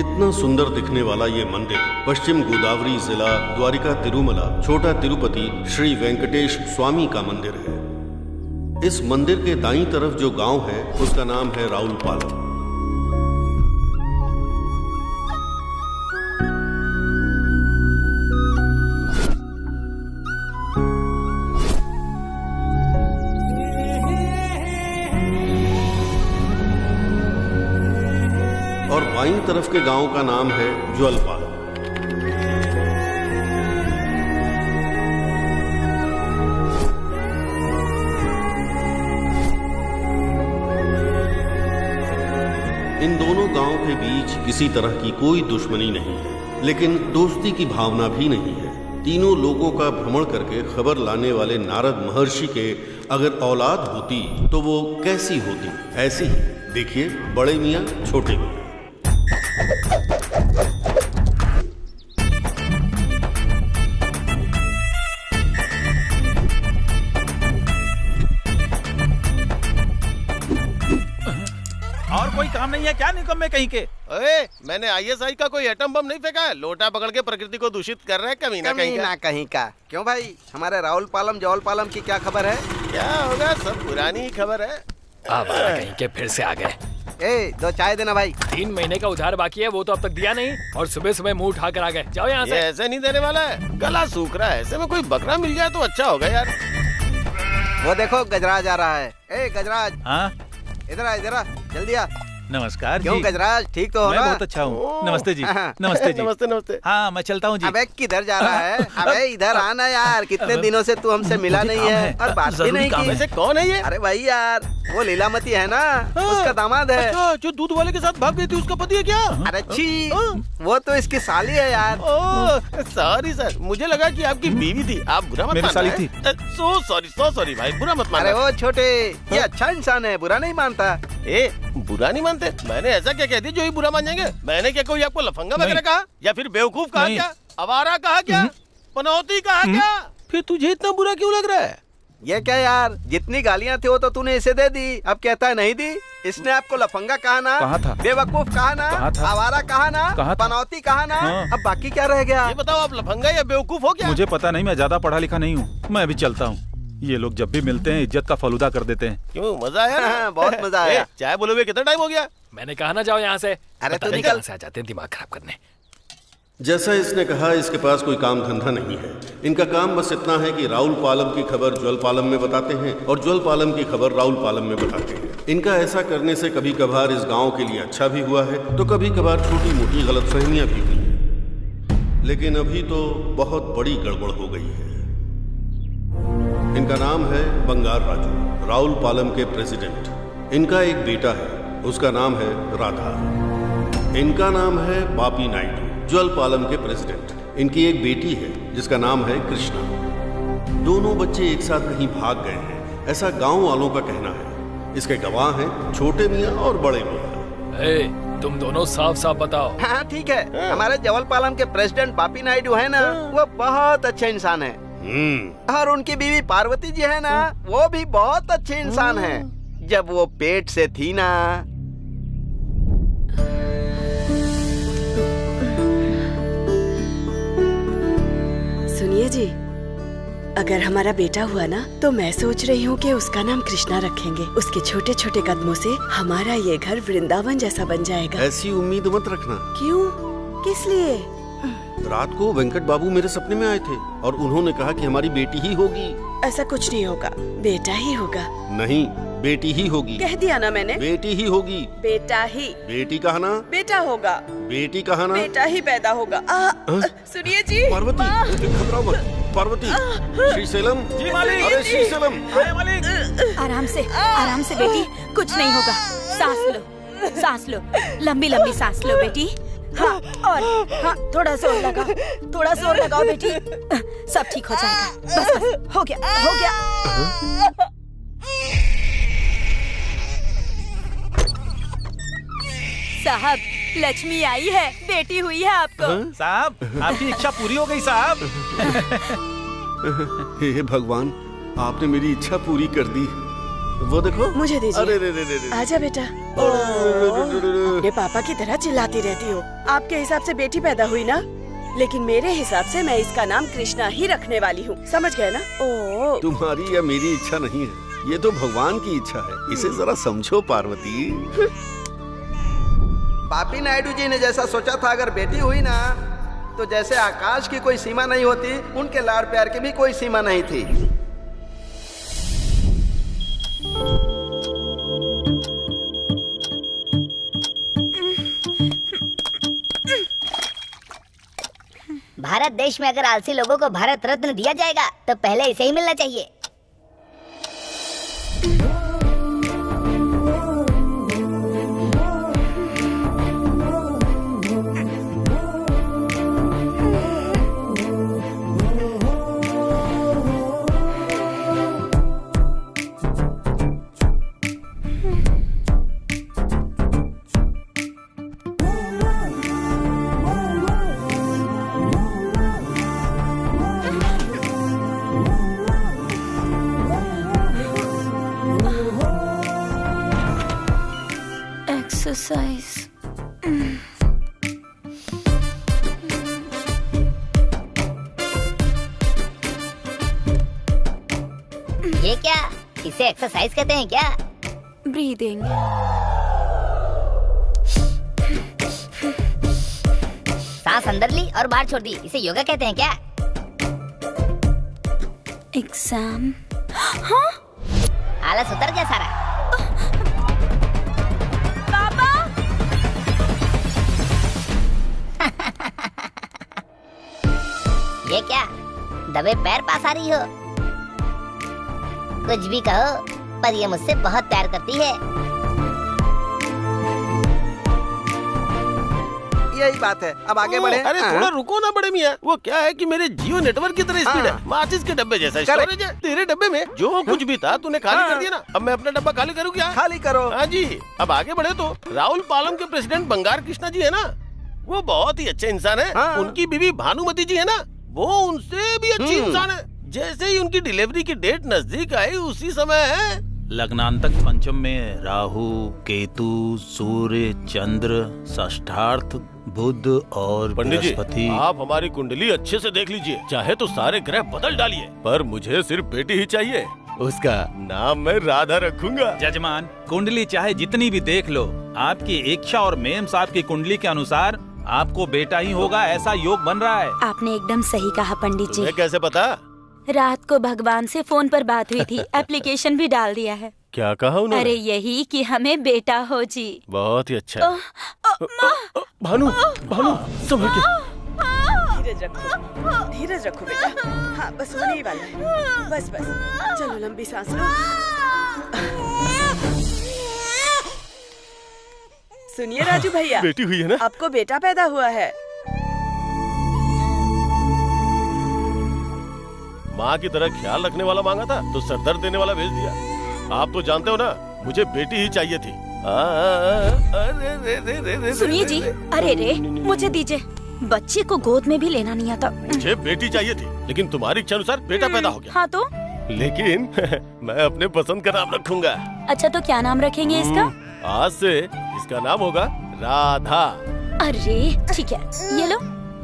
इतना सुंदर दिखने वाला ये मंदिर पश्चिम गोदावरी जिला द्वारिका तिरुमला छोटा तिरुपति श्री वेंकटेश स्वामी का मंदिर है। इस मंदिर के दाईं तरफ जो गांव है उसका नाम है राउलपालम। और बाईं तरफ के गांव का नाम है ज्वलपालम। इन दोनों गांवों के बीच किसी तरह की कोई दुश्मनी नहीं है, लेकिन दोस्ती की भावना भी नहीं है। तीनों लोगों का भ्रमण करके खबर लाने वाले नारद महर्षि के अगर औलाद होती तो वो कैसी होती? ऐसी ही। देखिए, बड़े मियाँ छोटे मियाँ। और कोई काम नहीं है क्या निकम्मे कहीं के? ओए, मैंने आईएसआई का कोई एटम बम नहीं फेंका है। लोटा पकड़ के प्रकृति को दूषित कर रहा है कमीना कहीं का। क्यों भाई, हमारे राउलपालम जौलपालम की क्या खबर है? क्या होगा, सब पुरानी खबर है। कहीं के फिर से आ गए। ए, 2 चाय देना भाई। 3 महीने का उधार बाकी है, वो तो अब तक दिया नहीं, और सुबह सुबह मुंह उठा कर आ गए। जाओ यहाँ से। ऐसे नहीं देने वाला है, गला सूख रहा है। ऐसे में कोई बकरा मिल जाए तो अच्छा होगा यार। वो देखो गजराज आ रहा है। ए गजराज, हाँ इधर आ जल्दी आ। नमस्कार। क्यों गजराज, ठीक तो हो मैं ना? बहुत अच्छा हूँ। नमस्ते जी। नमस्ते जी। नमस्ते नमस्ते। हाँ मैं चलता हूँ जी। अबे किधर जा रहा है? अबे इधर आना यार, कितने दिनों से तू हमसे मिला नहीं है और बात भी नहीं की। वैसे कौन है ये? अरे भाई यार, वो लीलामती है ना, उसका दामाद है। अच्छा, जो दूध वाले के साथ भाग गई थी, उसका पति है क्या? अरे छी, वो तो इसकी साली है यार। सॉरी सर, मुझे लगा कि आपकी बीवी थी। आप बुरा मत मेरी मानना। साली थी। सो सॉरी भाई, बुरा मत मानना। अरे वो छोटे, ये अच्छा इंसान है, बुरा नहीं मानता। बुरा नहीं मानते? मैंने ऐसा क्या कह दिया जो ही बुरा मान जाएंगे? मैंने क्या कोई आपको लफंगा वगैरह कहा, या फिर बेवकूफ कहा क्या, आवारा कहा क्या, पनौती कहा क्या? फिर तुझे इतना बुरा क्यों लग रहा है? ये क्या यार, जितनी गालियाँ थी वो तो तूने इसे दे दी, अब कहता है नहीं दी। इसने आपको लफंगा कहा ना, कहा था? बेवकूफ कहा ना, आवारा कहा ना, पनौती कहा ना, अब बाकी क्या रह गया? ये बताओ, आप लफंगा या बेवकूफ हो क्या? मुझे पता नहीं, मैं ज्यादा पढ़ा लिखा नहीं हूँ। मैं अभी चलता हूँ। ये लोग जब भी मिलते हैं इज्जत का फलूदा कर देते हैं। क्यों, मजा आया ना? बहुत मजा आया। चाय बोले हुए कितना टाइम हो गया? मैंने कहा ना जाओ यहाँ से। अरे तो निकल से आ जाते हैं दिमाग खराब करने। जैसा इसने कहा, इसके पास कोई काम धंधा नहीं है। इनका काम बस इतना है कि राउलपालम की खबर ज्वलपालम में बताते हैं और ज्वलपालम की खबर राउलपालम में बताते हैं। इनका ऐसा करने से कभी कभार इस गांव के लिए अच्छा भी हुआ है, तो कभी कभार छोटी मोटी गलतफहमियां भी हुई हैं। लेकिन अभी तो बहुत बड़ी गड़बड़ हो गई है। इनका नाम है बंगार राजू, राउलपालम के प्रेसिडेंट। इनका एक बेटा है, उसका नाम है राधा। इनका नाम है बापी नायडू, ज्वलपालम के प्रेसिडेंट। इनकी एक बेटी है जिसका नाम है कृष्णा। दोनों बच्चे एक साथ कहीं भाग गए हैं, ऐसा गांव वालों का कहना है। इसके गवाह हैं छोटे मियाँ और बड़े मियाँ। तुम दोनों साफ साफ बताओ। हाँ ठीक है, हमारे जवलपालम के प्रेसिडेंट बापी नायडू है ना, वो बहुत अच्छे इंसान है। और उनकी बीवी पार्वती जी है ना, वो भी बहुत अच्छे इंसान हैं। जब वो पेट से थी ना। सुनिए जी, अगर हमारा बेटा हुआ ना, तो मैं सोच रही हूँ कि उसका नाम कृष्णा रखेंगे। उसके छोटे छोटे कदमों से हमारा ये घर वृंदावन जैसा बन जाएगा। ऐसी उम्मीद मत रखना। क्यों, किस लिए? रात को वेंकट बाबू मेरे सपने में आए थे और उन्होंने कहा कि हमारी बेटी ही होगी। ऐसा कुछ नहीं होगा, बेटा ही होगा। नहीं, बेटी ही होगी। कह दिया ना मैंने, बेटी ही होगी। बेटा ही। बेटी कहा ना? बेटा होगा। बेटी कहा ना? बेटा ही पैदा होगा। सुनिए जी। पार्वती, घबराओ मत। पार्वती, श्रीशैलम। जी मालिक। अरे श्रीशैलम। मालिक। आराम से बेटी, कुछ नहीं होगा। सांस लो, लंबी लंबी सांस लो बेटी। हाँ, और हाँ, थोड़ा जोर लगाओ बेटी। सब ठीक हो जाएगा। बस हो गया। साहब, लक्ष्मी आई है, बेटी हुई है आपको। साहब, आपकी इच्छा पूरी हो गई साहब। हे भगवान, आपने मेरी इच्छा पूरी कर दी। वो देखो। मुझे दीजिए। अरे रे रे रे रे। आजा बेटा। अपने पापा की तरह चिल्लाती रहती हो। आपके हिसाब से बेटी पैदा हुई ना, लेकिन मेरे हिसाब से मैं इसका नाम कृष्णा ही रखने वाली हूँ, समझ गए ना? ओ तुम्हारी या मेरी इच्छा नहीं है, ये तो भगवान की इच्छा है, इसे जरा समझो पार्वती। पापी नायडू जी ने जैसा सोचा था, अगर बेटी हुई ना तो जैसे आकाश की कोई सीमा नहीं होती, उनके लाड़ प्यार की भी कोई सीमा नहीं थी। भारत देश में अगर आलसी लोगों को भारत रत्न दिया जाएगा तो पहले इसे ही मिलना चाहिए। एक्सरसाइज। ये क्या, इसे एक्सरसाइज कहते हैं क्या? ब्रीदिंग। सांस अंदर ली और बाहर छोड़ दी, इसे योगा कहते हैं क्या? एग्जाम। हाँ? आलस उतर गया सारा। ये क्या, दबे पैर पास आ रही हो? कुछ भी कहो, पर ये मुझसे बहुत प्यार करती है। यही बात है, अब आगे बढ़े। अरे थोड़ा रुको ना बड़े मियाँ, वो क्या है कि मेरे जियो नेटवर्क की तरह स्पीड है, माचिस के डब्बे जैसा स्टोरेज है। तेरे डब्बे में जो कुछ भी था तूने खाली कर दिया ना, अब मैं अपना डब्बा खाली करूँ क्या? खाली करो। हाँ जी, अब आगे बढ़े तो राहुल पालम के प्रेसिडेंट बंगार कृष्णा जी है ना, वो बहुत ही अच्छे इंसान है। उनकी बीवी भानुमति जी है ना, वो उनसे भी अच्छी इंसान है। जैसे ही उनकी डिलीवरी की डेट नजदीक आई, उसी समय है लग्नांतक पंचम में राहु, केतु, सूर्य, चंद्र, षष्ठार्थ, बुध और पंडित जी, बृहस्पति। आप हमारी कुंडली अच्छे से देख लीजिए, चाहे तो सारे ग्रह बदल डालिए, पर मुझे सिर्फ बेटी ही चाहिए। उसका नाम मैं राधा रखूंगा। जजमान, कुंडली चाहे जितनी भी देख लो, आपकी इच्छा और मेम साहब की कुंडली के अनुसार आपको बेटा ही होगा, ऐसा योग बन रहा है। आपने एकदम सही कहा पंडित जी। तुम्हें कैसे पता? रात को भगवान से फोन पर बात हुई थी, एप्लीकेशन भी डाल दिया है। क्या कहा उन्होंने? अरे यही कि हमें बेटा हो जी। बहुत ही अच्छा है। भानु, भानु, संभल के। धीरज रखो, धीरज रखो बेटा। हाँ बस होने ही वाला है, बस बस। चलो लंबी सांस लो। सुनिए राजू भैया, बेटी हुई है ना? आपको बेटा पैदा हुआ है। माँ की तरह ख्याल रखने वाला मांगा था तो सरदर्द देने वाला भेज दिया। आप तो जानते हो ना, मुझे बेटी ही चाहिए थी। सुनिए जी, अरे रे, मुझे दीजिए, बच्चे को गोद में भी लेना नहीं आता। मुझे बेटी चाहिए थी, लेकिन तुम्हारी इच्छा अनुसार बेटा पैदा हो गया। हाँ तो? लेकिन मैं अपने पसंद का नाम रखूंगा। अच्छा तो क्या नाम रखेंगे इसका? आज से इसका नाम होगा राधा। अरे ठीक है, ये लो।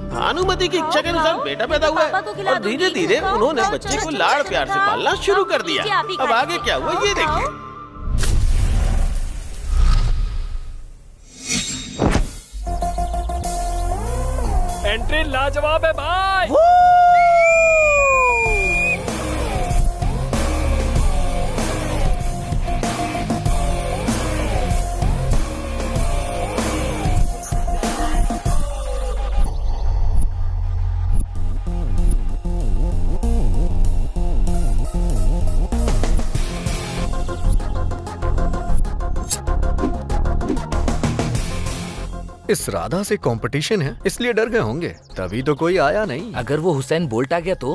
भानुमति की इच्छा के अनुसार बेटा पैदा हुआ है और धीरे धीरे उन्होंने बच्चे को लाड़ प्यार से पालना शुरू कर दिया। अब आगे क्या हुआ ये देखिए। एंट्री लाजवाब है भाई। इस राधा से कंपटीशन है, इसलिए डर गए होंगे, तभी तो कोई आया नहीं। अगर वो हुसैन बोल्ट आ गया तो?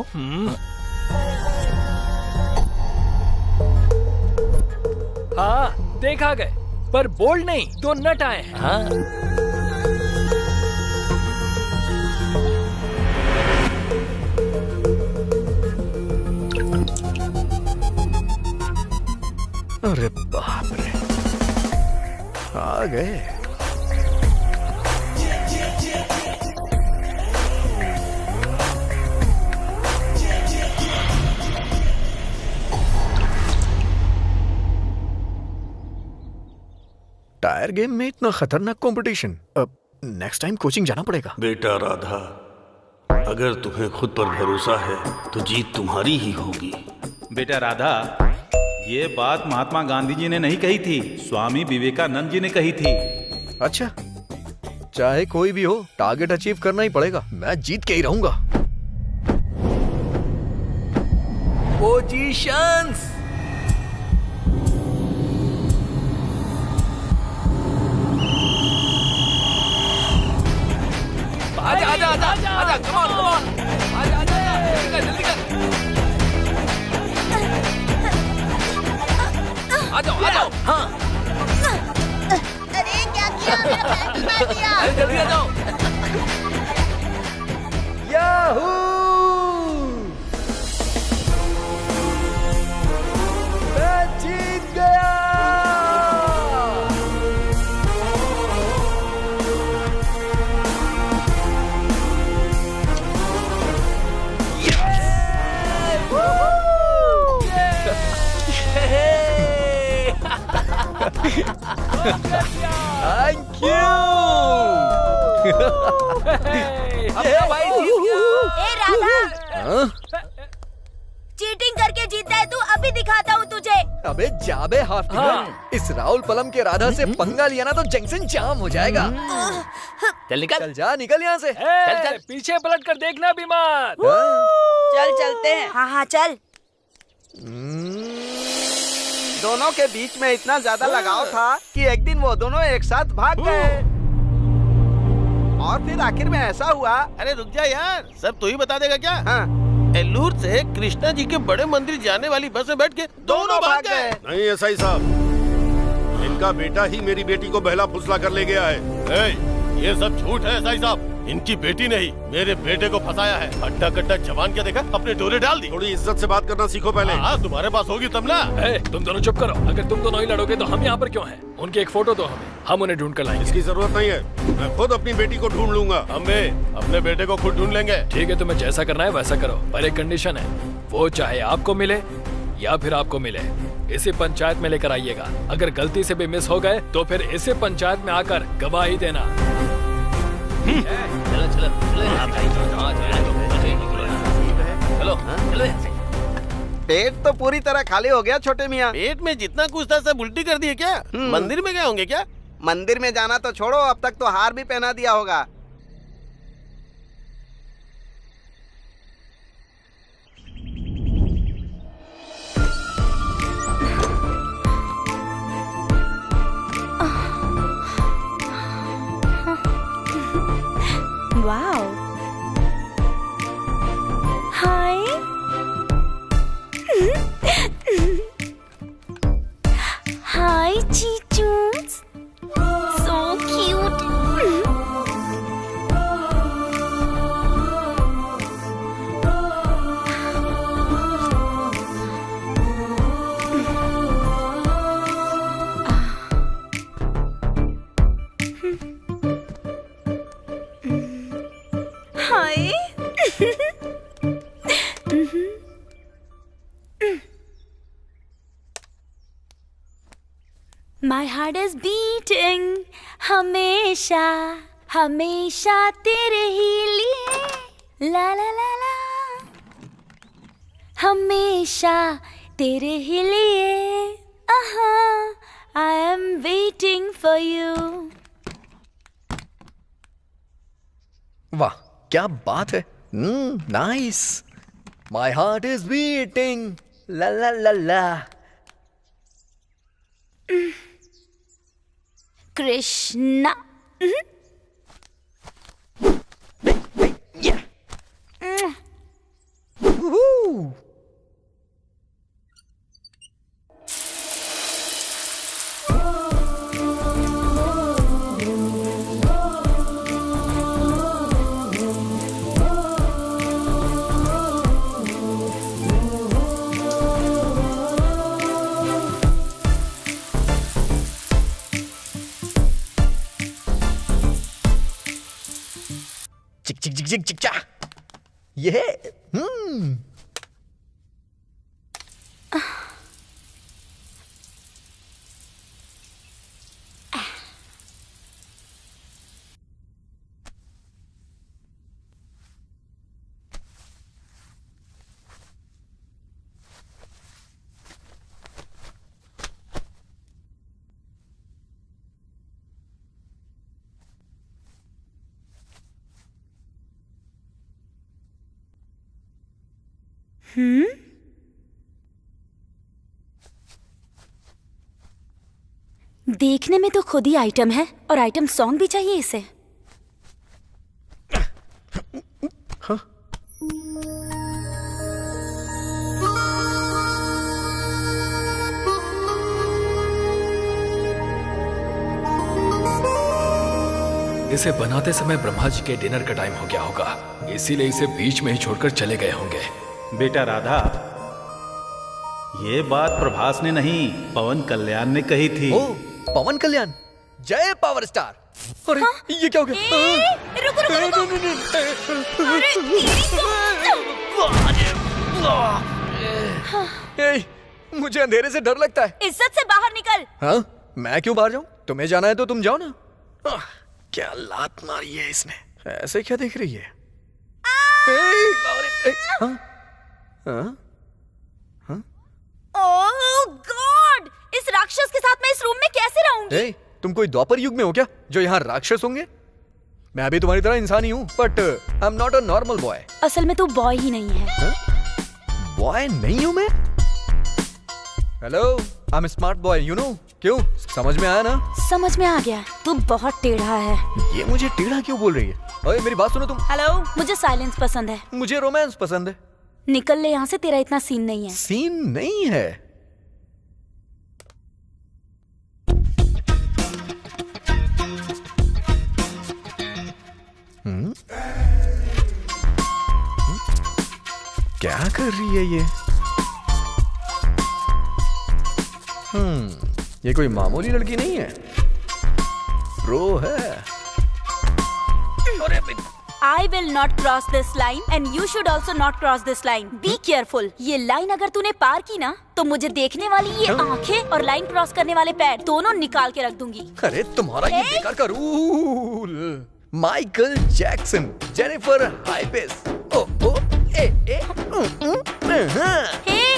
हाँ देखा गए, पर बोल्ट नहीं तो नट आए। हाँ अरे आ गए। टायर गेम में इतना खतरनाक कंपटीशन। अब नेक्स्ट टाइम कोचिंग जाना पड़ेगा। बेटा राधा, अगर तुम्हें खुद पर भरोसा है तो जीत तुम्हारी ही होगी। बेटा राधा, ये बात महात्मा गांधी जी ने नहीं कही थी, स्वामी विवेकानंद जी ने कही थी। अच्छा, चाहे कोई भी हो, टारगेट अचीव करना ही पड़ेगा। मैं जीत के ही रहूंगा। पोजीशंस। आजा आजा आजा आजा, कम ऑन कम ऑन, आजा आजा, जल्दी कर। आ जाओ आ जाओ। हाँ, अरे क्या किया, मेरा पैर मार दिया। अरे जल्दी आ जाओ। याहू! मैं जीत गया। Thank you. भाई जीत गया। ए राधा, चीटिंग करके जीतता है तू, अभी दिखाता हूँ तुझे। अबे जाबे हाफ टिकट। इस राहुल पलम के राधा से पंगा लिया ना तो जंक्शन जाम हो जाएगा। चल निकल। चल जा, निकल यहाँ से। चल चल, पीछे पलट कर देखना भी मत। चल चलते हैं। हाँ हाँ चल। दोनों के बीच में इतना ज्यादा लगाव था कि एक दिन वो दोनों एक साथ भाग गए और फिर आखिर में ऐसा हुआ। अरे रुक जा यार, सब तू ही बता देगा क्या? हाँ। एल्लूर से कृष्णा जी के बड़े मंदिर जाने वाली बस में बैठ के दोनों भाग गए। नहीं एसआई साहब, इनका बेटा ही मेरी बेटी को बहला फुसला कर ले गया है। ये सब झूठ है एसआई साहब, इनकी बेटी नहीं मेरे बेटे को फंसाया है। अड्डा कट्टा जवान क्या देखा, अपने डोरे डाल दी। थोड़ी इज्जत से बात करना सीखो पहले। हाँ, तुम्हारे पास होगी तब ना। तुम दोनों चुप करो। अगर तुम दोनों ही लड़ोगे तो हम यहाँ पर क्यों हैं? उनकी एक फोटो दो हमें, हम उन्हें ढूंढ कर लाएंगे। इसकी जरूरत नहीं है, मैं खुद अपनी बेटी को ढूंढ लूंगा। हम भी अपने बेटे को खुद ढूंढ लेंगे। ठीक है, तुम्हें जैसा करना है वैसा करो, पर एक कंडीशन है, वो चाहे आपको मिले या फिर आपको मिले, इसे पंचायत में लेकर आइएगा। अगर गलती से भी मिस हो गए तो फिर इसे पंचायत में आकर गवाही देना। चलो चलो चलो चलो। पेट तो पूरी तरह खाली हो गया छोटे मियाँ। पेट में जितना कुछ था सब उल्टी कर दिए क्या? मंदिर में गए होंगे क्या? मंदिर में जाना तो छोड़ो, अब तक तो हार भी पहना दिया होगा। Wow, hi. हाय चीचूस, so cute. Hi. My heart is beating, हमेशा हमेशा तेरे ही लिए, ला ला ला ला, हमेशा तेरे ही लिए, I am waiting for you. वाह, क्या बात है। Nice. My heart is beating, ला ला ला ला। कृष्णा। जिग जिग चा। ये देखने में तो खुद ही आइटम है और आइटम सॉन्ग भी चाहिए इसे। हाँ? इसे बनाते समय ब्रह्मा जी के डिनर का टाइम हो गया होगा, इसीलिए इसे बीच में ही छोड़कर चले गए होंगे। बेटा राधा, ये बात प्रभास ने नहीं पवन कल्याण ने कही थी। ओ, पवन कल्याण, जय पावर स्टार। अरे हाँ? ये क्या हो गया? मुझे अंधेरे से डर लगता है। इज्जत से बाहर निकल। हाँ? मैं क्यों बाहर जाऊं? तुम्हें जाना है तो तुम जाओ ना। क्या लात मारी है इसने, ऐसे क्या देख रही है? हाँ? हाँ? ओह गॉड, इस राक्षस के साथ मैं इस रूम में कैसे रहूंगी? तुम कोई द्वापर युग में हो क्या जो यहाँ राक्षस होंगे? मैं भी तुम्हारी तरह इंसान ही हूँ, but I am not a normal boy. असल में तू बॉय ही नहीं है। बॉय नहीं हूँ मैं? Hello, I am smart boy, you know. क्यों, समझ में आया ना? समझ में आ गया। तू बहुत टेढ़ा है। ये मुझे टेढ़ा क्यों बोल रही है? ओए मेरी बात सुनो तुम। हेलो, मुझे साइलेंस पसंद है। मुझे रोमांस पसंद है। निकल ले यहाँ से, तेरा इतना सीन नहीं है। सीन नहीं है? क्या कर रही है ये? ये कोई मामूली लड़की नहीं है, प्रो है। I will not cross this line and you should also not cross this line. Be careful. ये लाइन अगर तूने पार की ना, तो मुझे देखने वाली ये आंखें और लाइन क्रॉस करने वाले पैर दोनों निकाल के रख दूंगी। अरे तुम्हारा ये बेकार का रूल। माइकल जैक्सन, जेनिफर हाइपेस, ओ ओ ए ए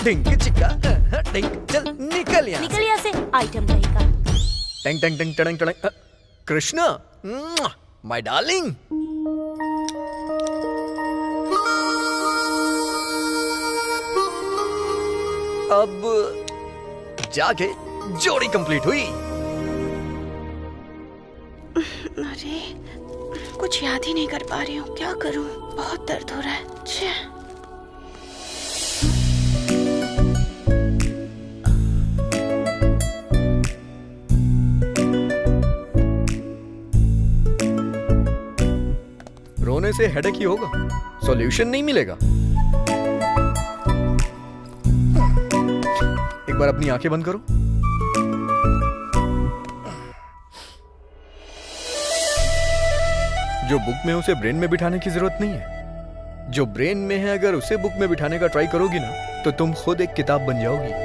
डिंग चिका डिंग, चल निकल यहाँ। निकल यहाँ से, आइटम रहेगा। टंग टंग टंग टंग टंग। Krishna, my darling. अब जाके जोड़ी कंप्लीट हुई। अरे कुछ याद ही नहीं कर पा रही हूँ, क्या करूँ? बहुत दर्द हो रहा है। रोने से हेडेक ही होगा, सॉल्यूशन नहीं मिलेगा। एक बार अपनी आंखें बंद करो। जो बुक में उसे ब्रेन में बिठाने की जरूरत नहीं है। जो ब्रेन में है, अगर उसे बुक में बिठाने का ट्राई करोगी ना, तो तुम खुद एक किताब बन जाओगी।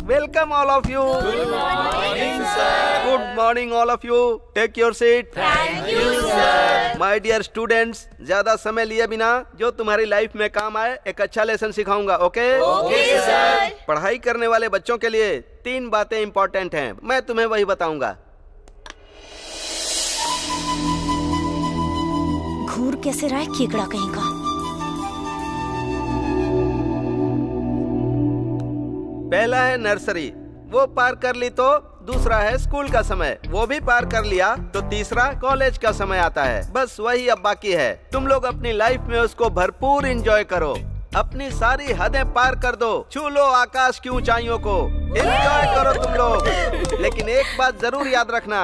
Welcome all of you. Good morning, sir. Good morning all of you. Take your seat. Thank you, sir. My dear students, ज्यादा समय लिए बिना जो तुम्हारी लाइफ में काम आए एक अच्छा लेसन सिखाऊंगा, ओके? Okay sir. पढ़ाई करने वाले बच्चों के लिए 3 बातें इंपॉर्टेंट हैं, मैं तुम्हें वही बताऊंगा। घूर कैसे रहा है केकड़ा कहीं का। पहला है नर्सरी, वो पार कर ली तो दूसरा है स्कूल का समय, वो भी पार कर लिया तो तीसरा कॉलेज का समय आता है। बस वही अब बाकी है। तुम लोग अपनी लाइफ में उसको भरपूर एंजॉय करो, अपनी सारी हदें पार कर दो, छू लो आकाश की ऊंचाइयों को, एंजॉय करो तुम लोग। लेकिन एक बात जरूर याद रखना,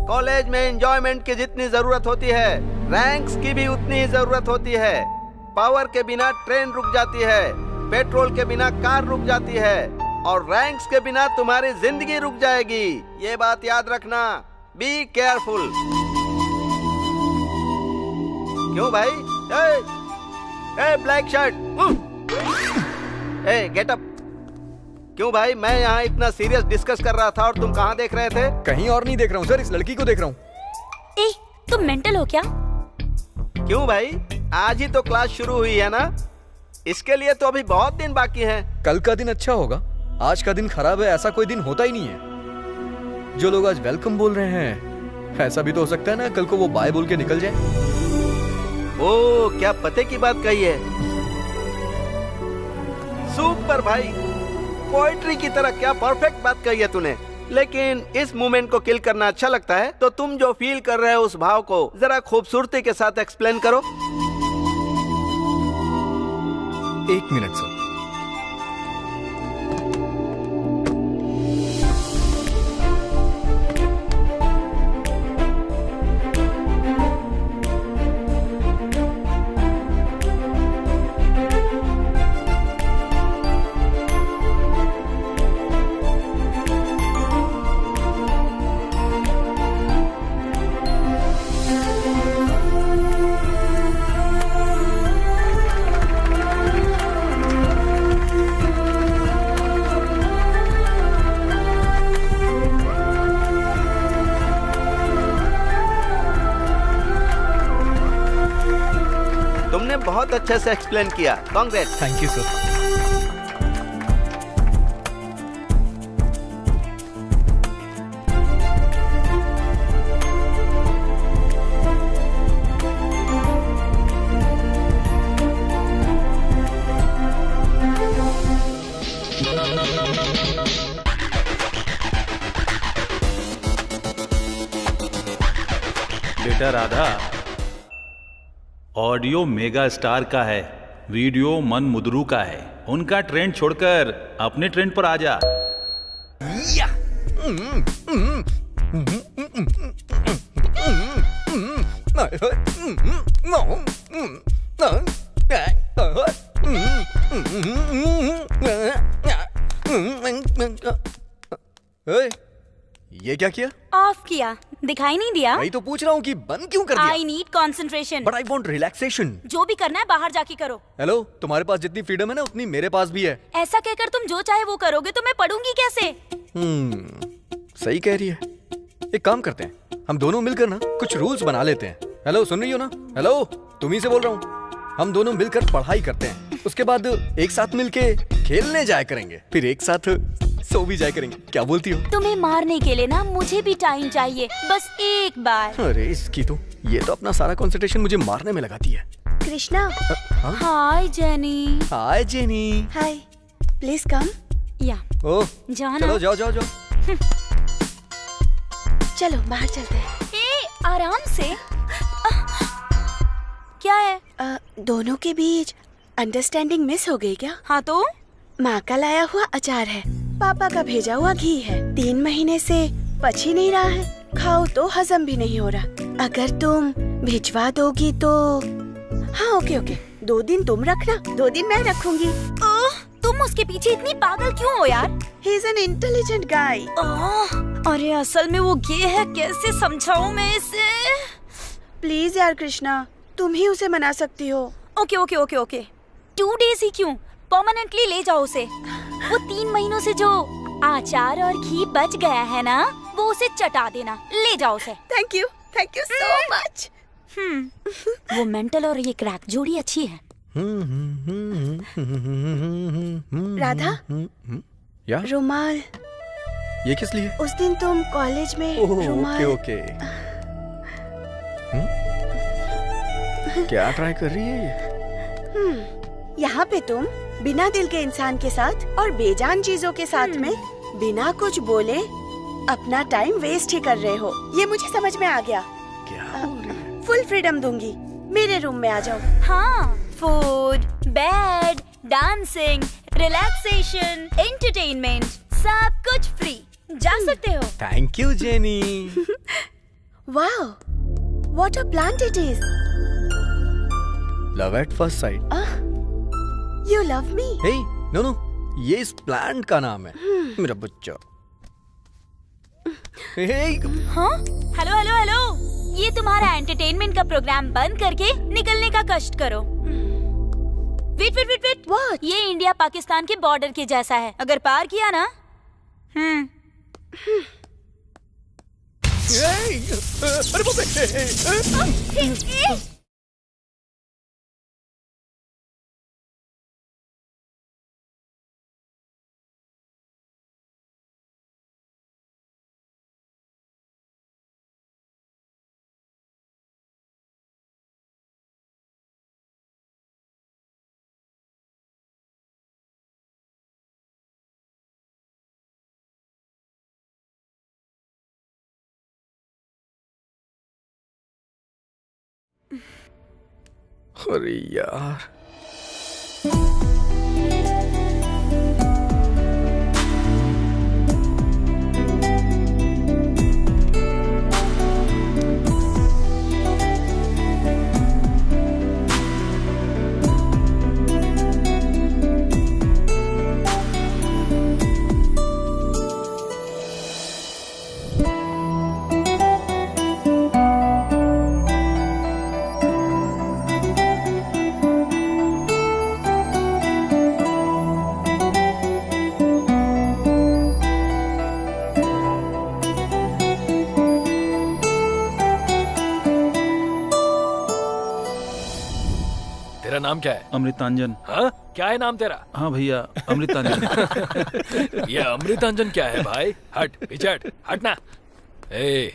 कॉलेज में एंजॉयमेंट की जितनी जरूरत होती है, रैंक्स की भी उतनी ही जरूरत होती है। पावर के बिना ट्रेन रुक जाती है, पेट्रोल के बिना कार रुक जाती है, और रैंक्स के बिना तुम्हारी जिंदगी रुक जाएगी। ये बात याद रखना। Be careful. क्यों भाई? ए ब्लैक शर्ट, ए गेट अप। क्यों भाई, मैं यहाँ इतना सीरियस डिस्कस कर रहा था और तुम कहाँ देख रहे थे? कहीं और नहीं देख रहा हूँ सर, इस लड़की को देख रहा हूँ। ए, तुम मेंटल हो क्या? क्यों भाई, आज ही तो क्लास शुरू हुई है ना, इसके लिए तो अभी बहुत दिन बाकी हैं। कल का दिन अच्छा होगा, आज का दिन खराब है, ऐसा कोई दिन होता ही नहीं है। जो लोग आज वेलकम बोल रहे हैं, ऐसा भी तो हो सकता है ना कल को वो बाय बोल के निकल जाए। ओ, क्या पते की बात कही है। सुपर भाई, पोएट्री की तरह क्या परफेक्ट बात कही है तूने। लेकिन इस मोमेंट को किल करना अच्छा लगता है, तो तुम जो फील कर रहे हो उस भाव को जरा खूबसूरती के साथ एक्सप्लेन करो। 1 मिनट सर। बहुत अच्छे से एक्सप्लेन किया, कांग्रेस। Thank you sir. बेटा राधा, ऑडियो मेगा स्टार का है, वीडियो मन मुदरू का है। उनका ट्रेंड छोड़कर अपने ट्रेंड पर आ जा। ये क्या किया? ऑफ किया, दिखाई नहीं दिया? मैं तो पूछ रहा हूँ कि बंद क्यों कर दिया? I need concentration. But I want relaxation. जो भी करना है बाहर जाके करो। हेलो, तुम्हारे पास जितनी फ्रीडम है ना उतनी मेरे पास भी है। ऐसा कहकर तुम जो चाहे वो करोगे तो मैं पढ़ूंगी कैसे? सही कह रही है। एक काम करते हैं, हम दोनों मिलकर ना कुछ रूल्स बना लेते हैं। हेलो, सुन रही हो ना? हेलो, तुम्ही से बोल रहा हूँ। हम दोनों मिलकर पढ़ाई करते हैं, उसके बाद एक साथ मिलके खेलने जाया करेंगे, फिर एक साथ सो भी जाया करेंगे। क्या बोलती हो? तुम्हें मारने के लिए ना मुझे भी टाइम चाहिए, बस एक बार। अरे इसकी तो, ये तो अपना सारा कंसंट्रेशन मुझे मारने में लगाती है। Krishna. Hi Jenny. Hi Jenny. Hi, please come. Yeah. Oh, जाना। चलो जाओ जाओ जाओ। चलो बाहर चलते हैं। आराम से। क्या है? दोनों के बीच अंडरस्टैंडिंग मिस हो गई क्या? हाँ तो? माँ का लाया हुआ अचार है, पापा का भेजा हुआ घी है, 3 महीने से पच ही नहीं रहा है, खाओ तो हजम भी नहीं हो रहा। अगर तुम भिजवा दोगी तो हाँ ओके, 2 दिन तुम रखना, 2 दिन मैं रखूंगी। तुम उसके पीछे इतनी पागल क्यों हो यार? He is an intelligent guy. अरे असल में वो गे है, कैसे समझाऊं मैं इसे? प्लीज यार कृष्णा, तुम ही उसे मना सकती हो। ओके 2 डेज ही क्यों, परमानेंटली ले जाओ उसे। वो 3 महीनों से जो अचार और घी बच गया है ना, वो उसे चटा देना, ले जाओ उसे। Thank you so much. वो मेंटल और ये क्रैक जोड़ी अच्छी है। राधा, या? रुमाल। ये किस लिए? उस दिन तुम कॉलेज में रुमाल। ओके। क्या ट्राई कर रही है ये? यहाँ पे तुम बिना दिल के इंसान के साथ और बेजान चीजों के साथ में बिना कुछ बोले अपना टाइम वेस्ट ही कर रहे हो। ये मुझे समझ में आ गया। क्या? फुल फ्रीडम दूंगी, मेरे रूम में आ जाओ। हाँ, food, bed, dancing, relaxation, entertainment, सब कुछ फ्री। जा सकते हो। Thank you jenny. Wow, what a plant it is. Love at first sight. You love me? Hey, no, ये इस प्लांट का नाम है मेरा बच्चा। Hey. हाँ? हेलो, ये तुम्हारा एंटरटेनमेंट का प्रोग्राम बंद करके निकलने का कष्ट करो। वेट। What? ये इंडिया पाकिस्तान के बॉर्डर के जैसा है, अगर पार किया ना। अरे बाप रे। अरे यार, तेरा नाम क्या है? अमृतांजन। हाँ? क्या है नाम तेरा? हाँ भैया, अमृतांजन। ये अमृतांजन क्या है भाई? हट पीछे हट ना। ए,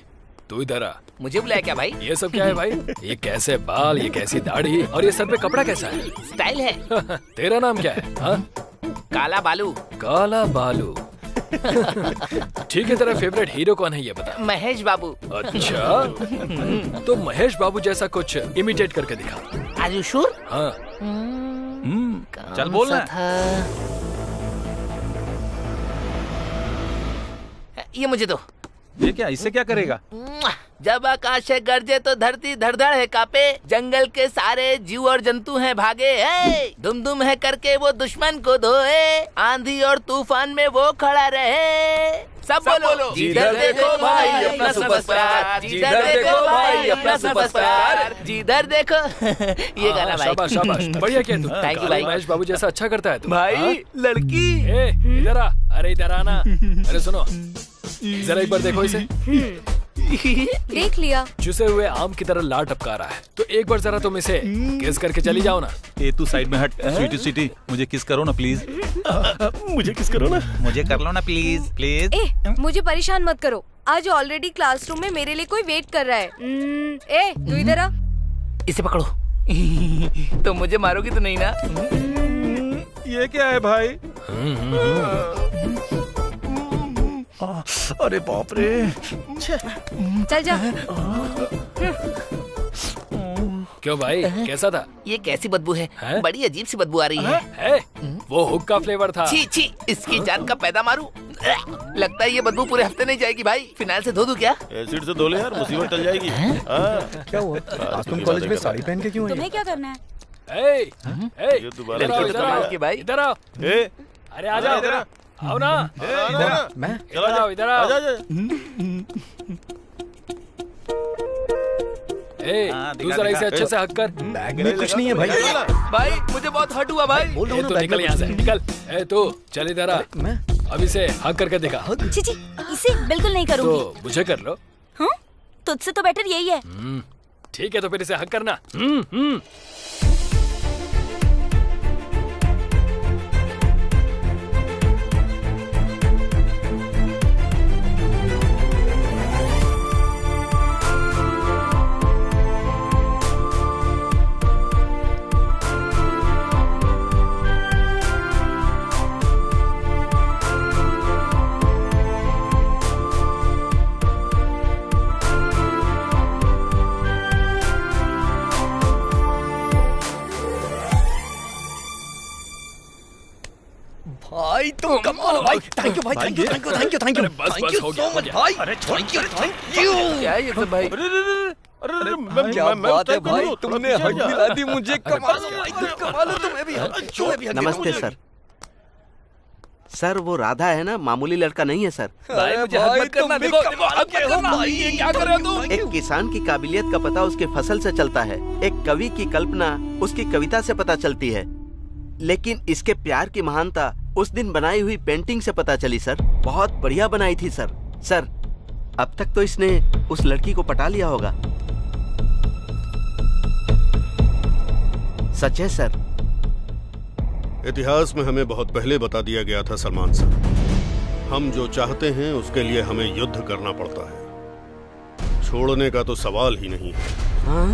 तू इधर आ। मुझे बुलाया क्या भाई? ये सब क्या है भाई? ये कैसे बाल, ये कैसी दाढ़ी और ये सर पे कपड़ा कैसा है? स्टाइल है। तेरा नाम क्या है? हाँ? काला बालू। काला बालू। ठीक है, तेरा फेवरेट हीरो कौन है ये बता। महेश बाबू। अच्छा, तो महेश बाबू जैसा कुछ इमिटेट करके दिखा। Are you sure? हाँ। चल बोलना। ये मुझे दो। ये क्या, इससे क्या करेगा? जब आकाश है गरजे तो धरती धड़धड़ है कापे, जंगल के सारे जीव और जंतु हैं भागे, दुम दुम है करके वो दुश्मन को धोए, आंधी और तूफान में वो खड़ा रहे। सब बोलो। जिधर देखो भाई अपना सुपरस्टार, जिधर देखो भाई अपना सुपरस्टार, जिधर देखो। ये गाना भाई। शाबाश शाबाश, बढ़िया किया तू। थैंक यू भाई। महेश बाबू जैसा अच्छा करता है तू। भाई लड़की। ए, इधर आ। अरे इधर आना। अरे सुनो, जरा एक बार देखो इसे। देख लिया। चुसे हुए आम की तरह लार टपका रहा है, तो एक बार जरा तुम इसे किस करके चली जाओ ना। ए तू साइड में हट। स्वीटी मुझे किस करो ना प्लीज। मुझे किस करो ना। मुझे कर लो ना प्लीज प्लीज। ए, मुझे परेशान मत करो, आज ऑलरेडी क्लासरूम में मेरे लिए कोई वेट कर रहा है। ए, तू इधर आ। इसे पकड़ो। तो मुझे मारोगी तो नहीं ना? ये क्या है भाई? अरे बाप रे। चल जा। क्यों भाई, कैसा था? ये कैसी बदबू है? बड़ी अजीब सी बदबू आ रही है। वो हुक का फ्लेवर था। छी छी, इसकी जान का पैदा मारू। लगता है ये बदबू पूरे हफ्ते नहीं जाएगी भाई। फिनाइल से धो दूं क्या? एसिड से धो ले यार, मुसीबत टल जाएगी। क्या हुआ? आज तुम कॉलेज में साड़ी पहन के क्यों आई? तुम्हें क्या करना है? इधर आओ। अरे आ जाओ, इधर आओ ना। मैं इधर आओ। तू जरा इसे अच्छे से हक कर। बैग में कुछ नहीं है भाई। भाई मुझे बहुत हर्ट हुआ भाई। बोल रहा हूं ना, तू निकल यहाँ से, निकल। तू चल इधर आ। मैं अब इसे हक करके दिखा। छी, इसे बिल्कुल नहीं करूंगी। तो मुझे कर लो। हाँ? तुझसे तो बेटर यही है। ठीक है, तो फिर इसे हक करना। भाई तुम कमाल हो भाई। थैंक यू भाई, thank you thank you thank you thank you बस थैंक यू हो सो मच भाई। अरे थैंक यू। क्या ये सब भाई? क्या बात है भाई, तुमने हक दिला दी मुझे। कमाल हो भाई, तुम कमाल हो। तुम्हें भी नमस्ते सर। सर वो राधा है ना, मामूली लड़का नहीं है सर। भाई मुझे हक मत करना। देखो हक मत करना। ये क्या कर रहे हो तुम? एक किसान की काबिलियत का पता उसके फसल से चलता है, एक कवि की कल्पना उसकी कविता से पता चलती है, लेकिन इसके प्यार की महानता उस दिन बनाई हुई पेंटिंग से पता चली सर। बहुत बढ़िया बनाई थी सर। सर अब तक तो इसने उस लड़की को पटा लिया होगा। सच है सर। इतिहास में हमें बहुत पहले बता दिया गया था सलमान साहब, हम जो चाहते हैं उसके लिए हमें युद्ध करना पड़ता है, छोड़ने का तो सवाल ही नहीं है। हाँ?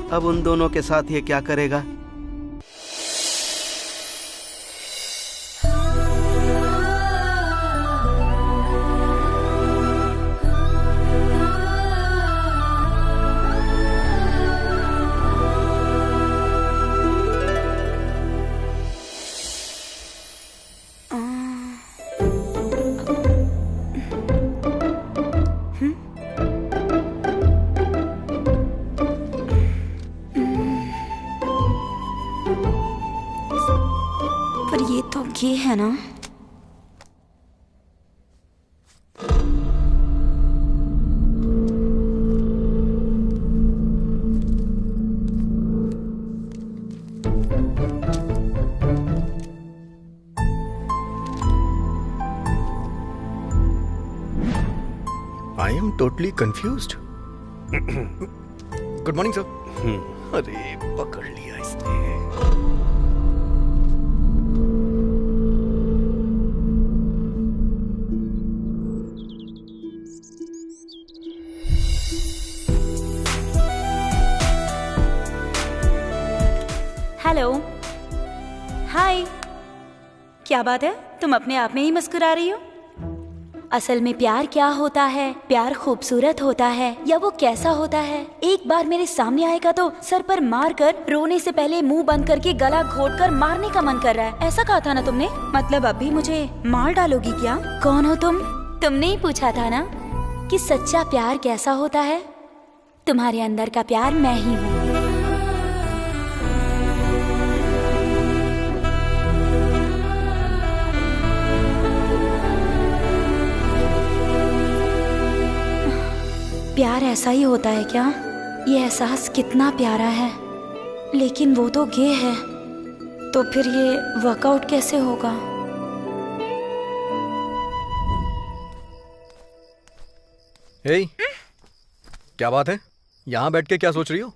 अब उन दोनों के साथ ये क्या करेगा? ये है ना? I am totally confused. Good morning sir. अरे पकड़ लिया इसने। हेलो, हाय। क्या बात है, तुम अपने आप में ही मुस्कुरा रही हो? असल में प्यार क्या होता है, प्यार खूबसूरत होता है या वो कैसा होता है, एक बार मेरे सामने आएगा तो सर पर मार कर रोने से पहले मुंह बंद करके गला घोट कर मारने का मन कर रहा है। ऐसा कहा था ना तुमने? मतलब अभी मुझे मार डालोगी क्या? कौन हो तुम? तुमने ही पूछा था ना कि सच्चा प्यार कैसा होता है। तुम्हारे अंदर का प्यार मैं ही हूँ। प्यार ऐसा ही होता है क्या? ये एहसास कितना प्यारा है, लेकिन वो तो गे है, तो फिर ये वर्कआउट कैसे होगा? हे, क्या बात है? यहाँ बैठ के क्या सोच रही हो?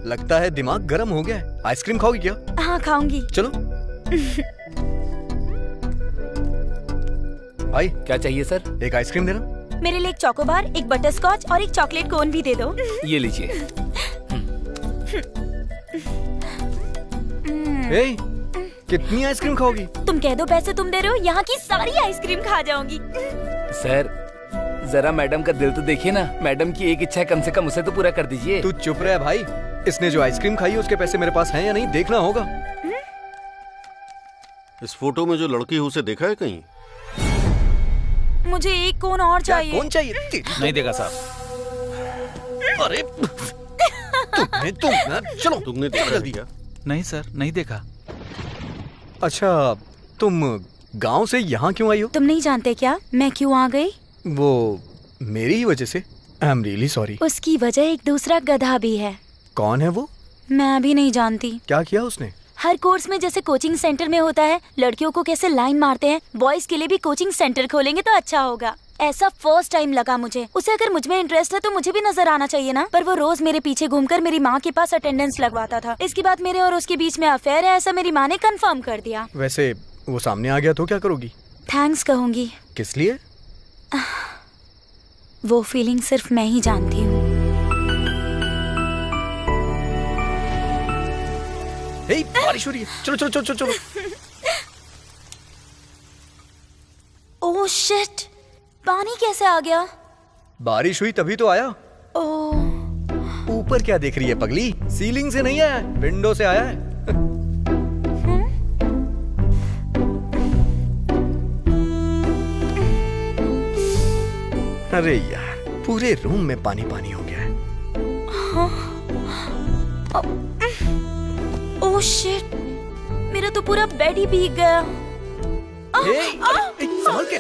लगता है दिमाग गर्म हो गया है। आइसक्रीम खाओगी क्या? हाँ खाऊंगी। चलो। भाई क्या चाहिए सर? एक आइसक्रीम देना। मेरे लिए एक चोकोबार, एक बटर स्कॉच और एक चॉकलेट कोन भी दे दो। ये लीजिए। हे, कितनी आइसक्रीम खाओगी? तुम कह दो पैसे तुम दे रहे हो, यहाँ की सारी आइसक्रीम खा जाऊंगी। सर जरा मैडम का दिल तो देखिए ना, मैडम की एक इच्छा है, कम से कम उसे तो पूरा कर दीजिए। तू चुप रहे भाई। इसने जो आइसक्रीम खाई है उसके पैसे मेरे पास हैं या नहीं देखना होगा। इस फोटो में जो लड़की है उसे देखा है कहीं? मुझे एक कोन और चाहिए। कौन चाहिए? नहीं देगा साहब। अरे तुमने देखा दिया? नहीं सर, नहीं देखा। अच्छा, तुम गांव से यहाँ क्यों आई हो? तुम नहीं जानते क्या मैं क्यों आ गई? वो मेरी ही वजह से। I am really sorry. उसकी वजह एक दूसरा गधा भी है। कौन है वो? मैं भी नहीं जानती। क्या किया उसने? हर कोर्स में जैसे कोचिंग सेंटर में होता है, लड़कियों को कैसे लाइन मारते हैं, बॉयज के लिए भी कोचिंग सेंटर खोलेंगे तो अच्छा होगा। ऐसा फर्स्ट टाइम लगा मुझे। उसे अगर मुझ में इंटरेस्ट है तो मुझे भी नजर आना चाहिए ना। पर वो रोज मेरे पीछे घूमकर मेरी माँ के पास अटेंडेंस लगवाता था। इसके बाद मेरे और उसके बीच में अफेयर है, ऐसा मेरी माँ ने कंफर्म कर दिया। वैसे वो सामने आ गया तो क्या करोगी? थैंक्स कहूंगी। किस लिए? वो फीलिंग सिर्फ मैं ही जानती हूँ। हे, बारिश हो रही है। चलो चलो चलो चलो। ओह शिट, पानी कैसे आ गया? बारिश हुई तभी तो आया। ओह ऊपर क्या देख रही है पगली? सीलिंग से नहीं आया है, विंडो से आया है। अरे यार, पूरे रूम में पानी पानी हो गया है। ओह शिट, मेरा तो पूरा बेड ही भीग गया। संभल के।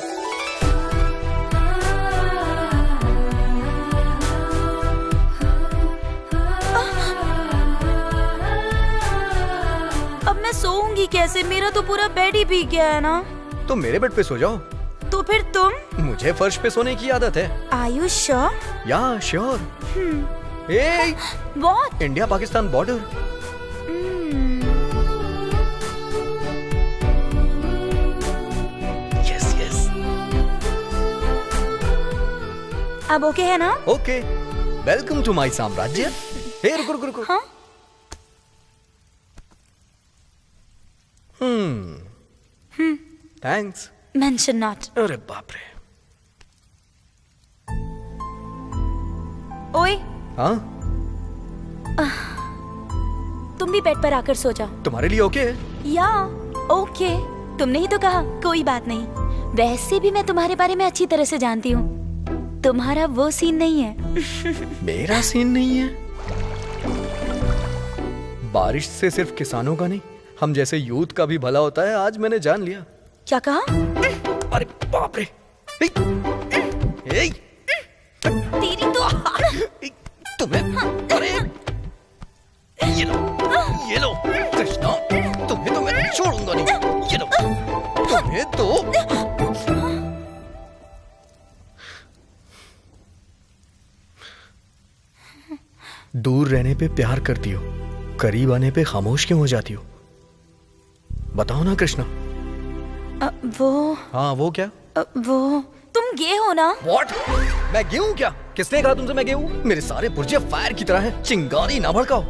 अब मैं सोऊंगी कैसे? मेरा तो पूरा बेड ही भीग गया है ना। तो मेरे बेड पे सो जाओ। तो फिर तुम? मुझे फर्श पे सोने की आदत है। Are you sure? या sure. What? India Pakistan border. Yes yes. अब ओके है ना? ओके। वेलकम टू माय साम्राज्य। हे रुको रुको रुको। हाँ? थैंक्स। Mention not. अरे बाप रे। ओए। हाँ? तुम भी बेड पर आकर सो जाओ। तुम्हारे लिए ओके है? या ओके, तुमने ही तो कहा, कोई बात नहीं। वैसे भी मैं तुम्हारे बारे में अच्छी तरह से जानती हूँ। तुम्हारा वो सीन नहीं है। मेरा सीन नहीं है? बारिश से सिर्फ किसानों का नहीं, हम जैसे यूथ का भी भला होता है, आज मैंने जान लिया। क्या कहा? अरे बाप रे। तेरी तो तुम्हें, अरे ये लो कृष्णा, तुम्हें तो मैं छोड़ूंगा नहीं। ये लो, तुम्हें तो दूर रहने पे प्यार करती हो, करीब आने पे खामोश क्यों हो जाती हो? बताओ ना कृष्णा। वो। हाँ वो क्या? वो तुम गे हो ना? What? मैं गे हूँ क्या? किसने कहा तुमसे मैं गे हूँ? मेरे सारे पुर्जे फायर की तरह हैं, चिंगारी ना भड़काओ।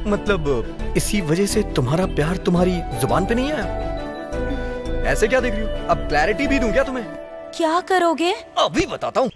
मतलब इसी वजह से तुम्हारा प्यार तुम्हारी जुबान पे नहीं आया? ऐसे क्या देख रही हो? अब क्लैरिटी भी दूं क्या तुम्हें? क्या करोगे? अभी बताता हूँ।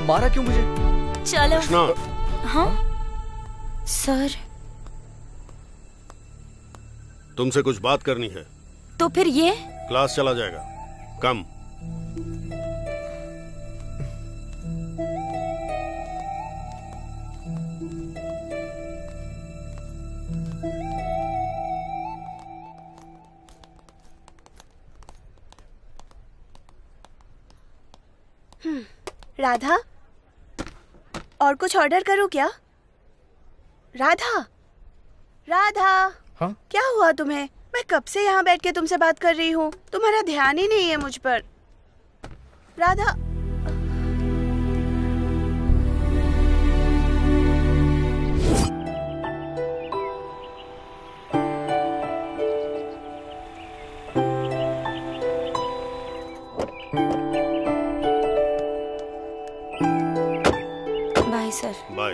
मारा क्यों मुझे? चलो। कृष्णा। हाँ? सर। तुमसे कुछ बात करनी है। तो फिर ये? क्लास चला जाएगा। कम। राधा, और कुछ ऑर्डर करूं क्या? राधा, राधा। हाँ? क्या हुआ तुम्हें? मैं कब से यहाँ बैठ के तुमसे बात कर रही हूँ, तुम्हारा ध्यान ही नहीं है मुझ पर। राधा। Bye sir. बाय।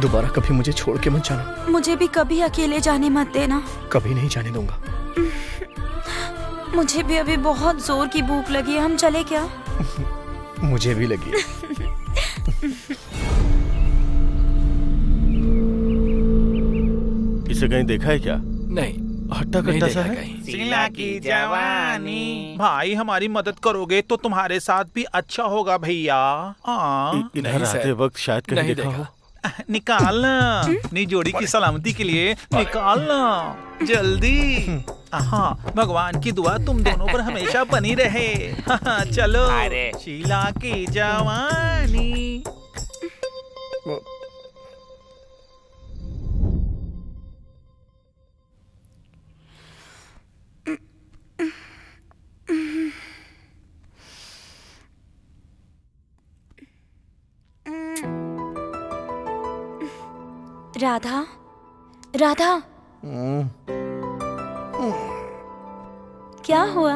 दोबारा कभी मुझे छोड़ के मत जाना। मुझे भी कभी अकेले जाने मत देना। कभी नहीं जाने दूंगा। मुझे भी अभी बहुत जोर की भूख लगी है, हम चले क्या? मुझे भी लगी। इसे कहीं देखा है क्या? नहीं, हट्टा कट्टा सा है। शीला की जवानी। भाई हमारी मदद करोगे तो तुम्हारे साथ भी अच्छा होगा भैया। इधर आते वक्त शायद कहीं देखा हो। निकालना अपनी जोड़ी की सलामती के लिए, निकालना जल्दी। हाँ, भगवान की दुआ तुम दोनों पर हमेशा बनी रहे। चलो शीला की जवानी। राधा, राधा, क्या हुआ?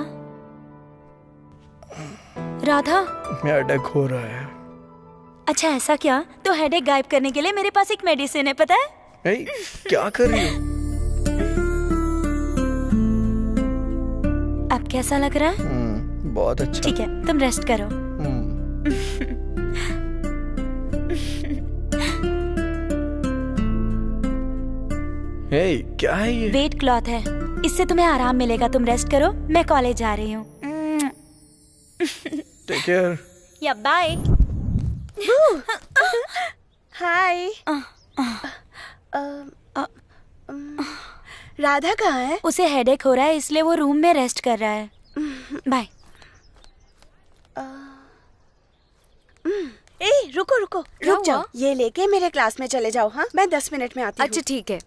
राधा, हेडेक हो रहा है। अच्छा ऐसा क्या? तो हेडेक गायब करने के लिए मेरे पास एक मेडिसिन है, पता है? क्या कर रही हो? अब कैसा लग रहा है? बहुत अच्छा। ठीक है, तुम रेस्ट करो। क्या है ये? वेट क्लॉथ है, इससे तुम्हें आराम मिलेगा। तुम रेस्ट करो, मैं कॉलेज जा रही हूँ। Take care. या बाय। हाय। राधा कहाँ है? उसे हेडेक हो रहा है इसलिए वो रूम में रेस्ट कर रहा है। बाय। ए रुको रुको, रुक जाओ। ये लेके मेरे क्लास में चले जाओ। हाँ, मैं 10 मिनट में आती हूँ। अच्छा ठीक है।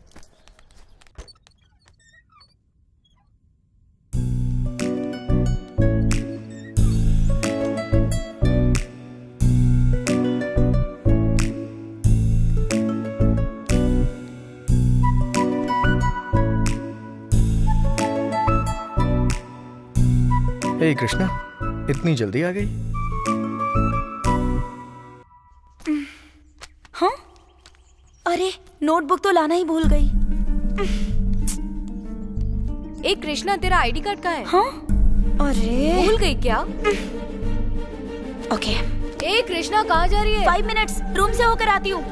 हे कृष्णा, इतनी जल्दी आ गई? हाँ? अरे नोटबुक तो लाना ही भूल गई। ए कृष्णा, तेरा आईडी कार्ड कहाँ है? हाँ? अरे भूल गई क्या? ओके। ए कृष्णा, कहाँ जा रही है? 5 मिनट्स, रूम से होकर आती हूँ।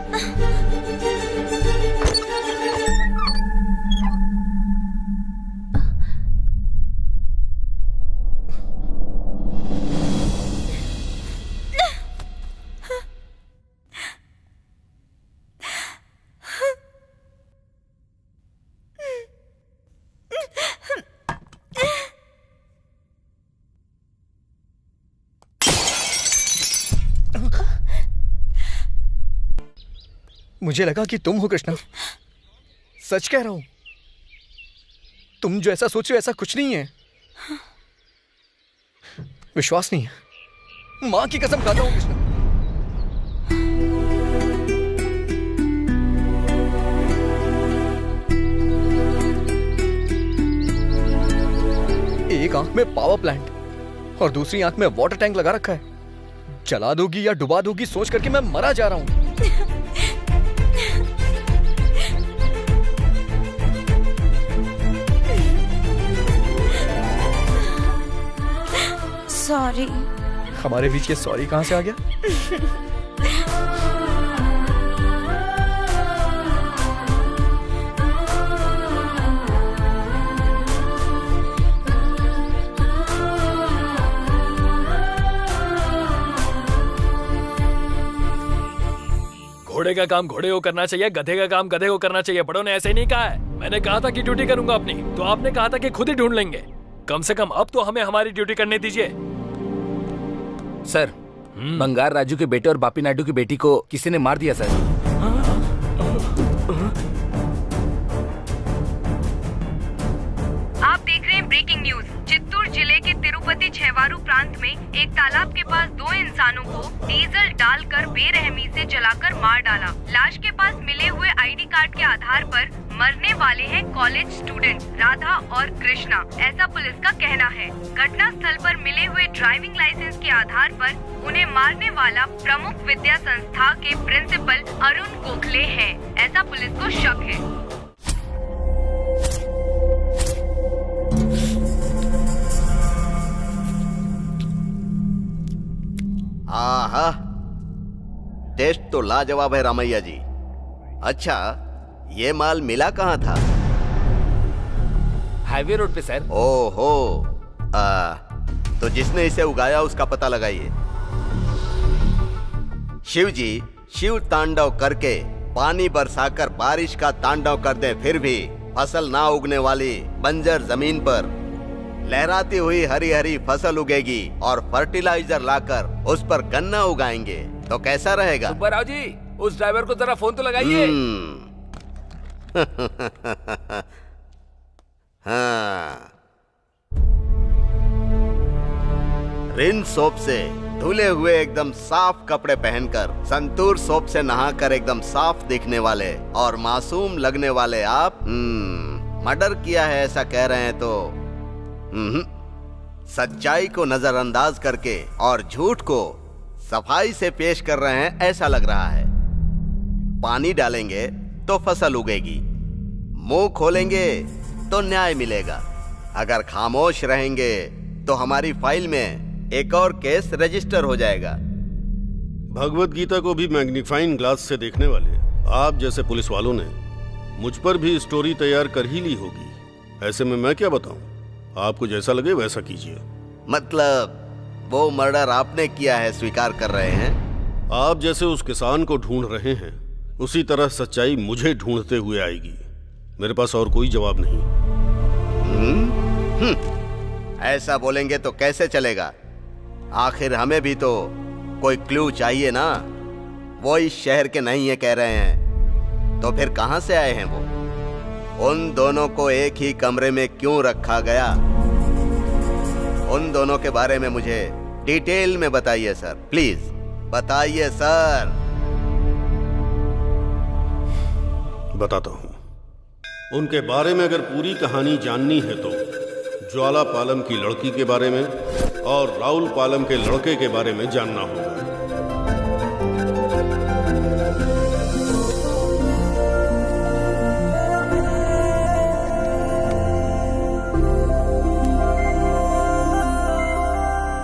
मुझे लगा कि तुम हो कृष्णा। सच कह रहा हूं, तुम जो ऐसा सोच रहे हो ऐसा कुछ नहीं है। विश्वास नहीं है, मां की कसम खाता हूं कृष्णा। एक आंख में पावर प्लांट और दूसरी आंख में वाटर टैंक लगा रखा है। जला दोगी या डुबा दोगी सोच करके मैं मरा जा रहा हूं। सॉरी। हमारे बीच ये सॉरी कहां से आ गया? घोड़े का काम घोड़े को करना चाहिए, गधे का काम गधे को करना चाहिए। बड़ों ने ऐसे नहीं कहा है। मैंने कहा था कि ड्यूटी करूंगा अपनी, तो आपने कहा था कि खुद ही ढूंढ लेंगे। कम से कम अब तो हमें हमारी ड्यूटी करने दीजिए। सर, बंगार राजू के बेटे और बापी नायडू की बेटी को किसी ने मार दिया सर। आप देख रहे हैं ब्रेकिंग न्यूज। चित्तूर जिले के तिरुपति छेवारू प्रांत में एक तालाब के पास 2 इंसानों को डीजल डालकर बेरहमी से जलाकर मार डाला। लाश के पास मिले हुए आईडी कार्ड के आधार पर मरने वाले हैं कॉलेज स्टूडेंट राधा और कृष्णा, ऐसा पुलिस का कहना है। घटना स्थल पर मिले हुए ड्राइविंग लाइसेंस के आधार पर उन्हें मारने वाला प्रमुख विद्या संस्था के प्रिंसिपल अरुण गोखले है, ऐसा पुलिस को शक है। टेस्ट तो लाजवाब है रामैया जी। अच्छा, ये माल मिला कहाँ था? हाईवे रोड पे सर। ओहो, तो जिसने इसे उगाया उसका पता लगाइए। शिव जी शिव तांडव करके पानी बरसाकर बारिश का तांडव कर दे, फिर भी फसल ना उगने वाली बंजर जमीन पर लहराती हुई हरी हरी फसल उगेगी और फर्टिलाइजर लाकर उस पर गन्ना उगाएंगे तो कैसा रहेगा? सुब्बाराव जी, उस ड्राइवर को जरा फोन तो लगाइए। हाँ, रिन सोप से धुले हुए एकदम साफ कपड़े पहनकर, संतूर सोप से नहाकर एकदम साफ दिखने वाले और मासूम लगने वाले आप मर्डर किया है ऐसा कह रहे हैं तो सच्चाई को नजरअंदाज करके और झूठ को सफाई से पेश कर रहे हैं ऐसा लग रहा है। पानी डालेंगे तो फसल उगेगी, मुंह खोलेंगे तो न्याय मिलेगा, अगर खामोश रहेंगे तो हमारी फाइल में एक और केस रजिस्टर हो जाएगा। भगवत गीता को भी मैग्नीफाइंग ग्लास से देखने वाले आप जैसे पुलिस वालों ने मुझ पर भी स्टोरी तैयार कर ही ली होगी। ऐसे में मैं क्या बताऊं, आपको जैसा लगे वैसा कीजिए। मतलब वो मर्डर आपने किया है स्वीकार कर रहे हैं? आप जैसे उस किसान को ढूंढ रहे हैं उसी तरह सच्चाई मुझे ढूंढते हुए आएगी। मेरे पास और कोई जवाब नहीं। ऐसा बोलेंगे तो कैसे चलेगा? आखिर हमें भी तो कोई क्लू चाहिए ना। वो इस शहर के नहीं है कह रहे हैं, तो फिर कहां से आए हैं वो? उन दोनों को एक ही कमरे में क्यों रखा गया? उन दोनों के बारे में मुझे डिटेल में बताइए सर, प्लीज बताइए सर। बताता हूं। उनके बारे में अगर पूरी कहानी जाननी है तो ज्वाला पालम की लड़की के बारे में और राहुल पालम के लड़के के बारे में जानना होगा।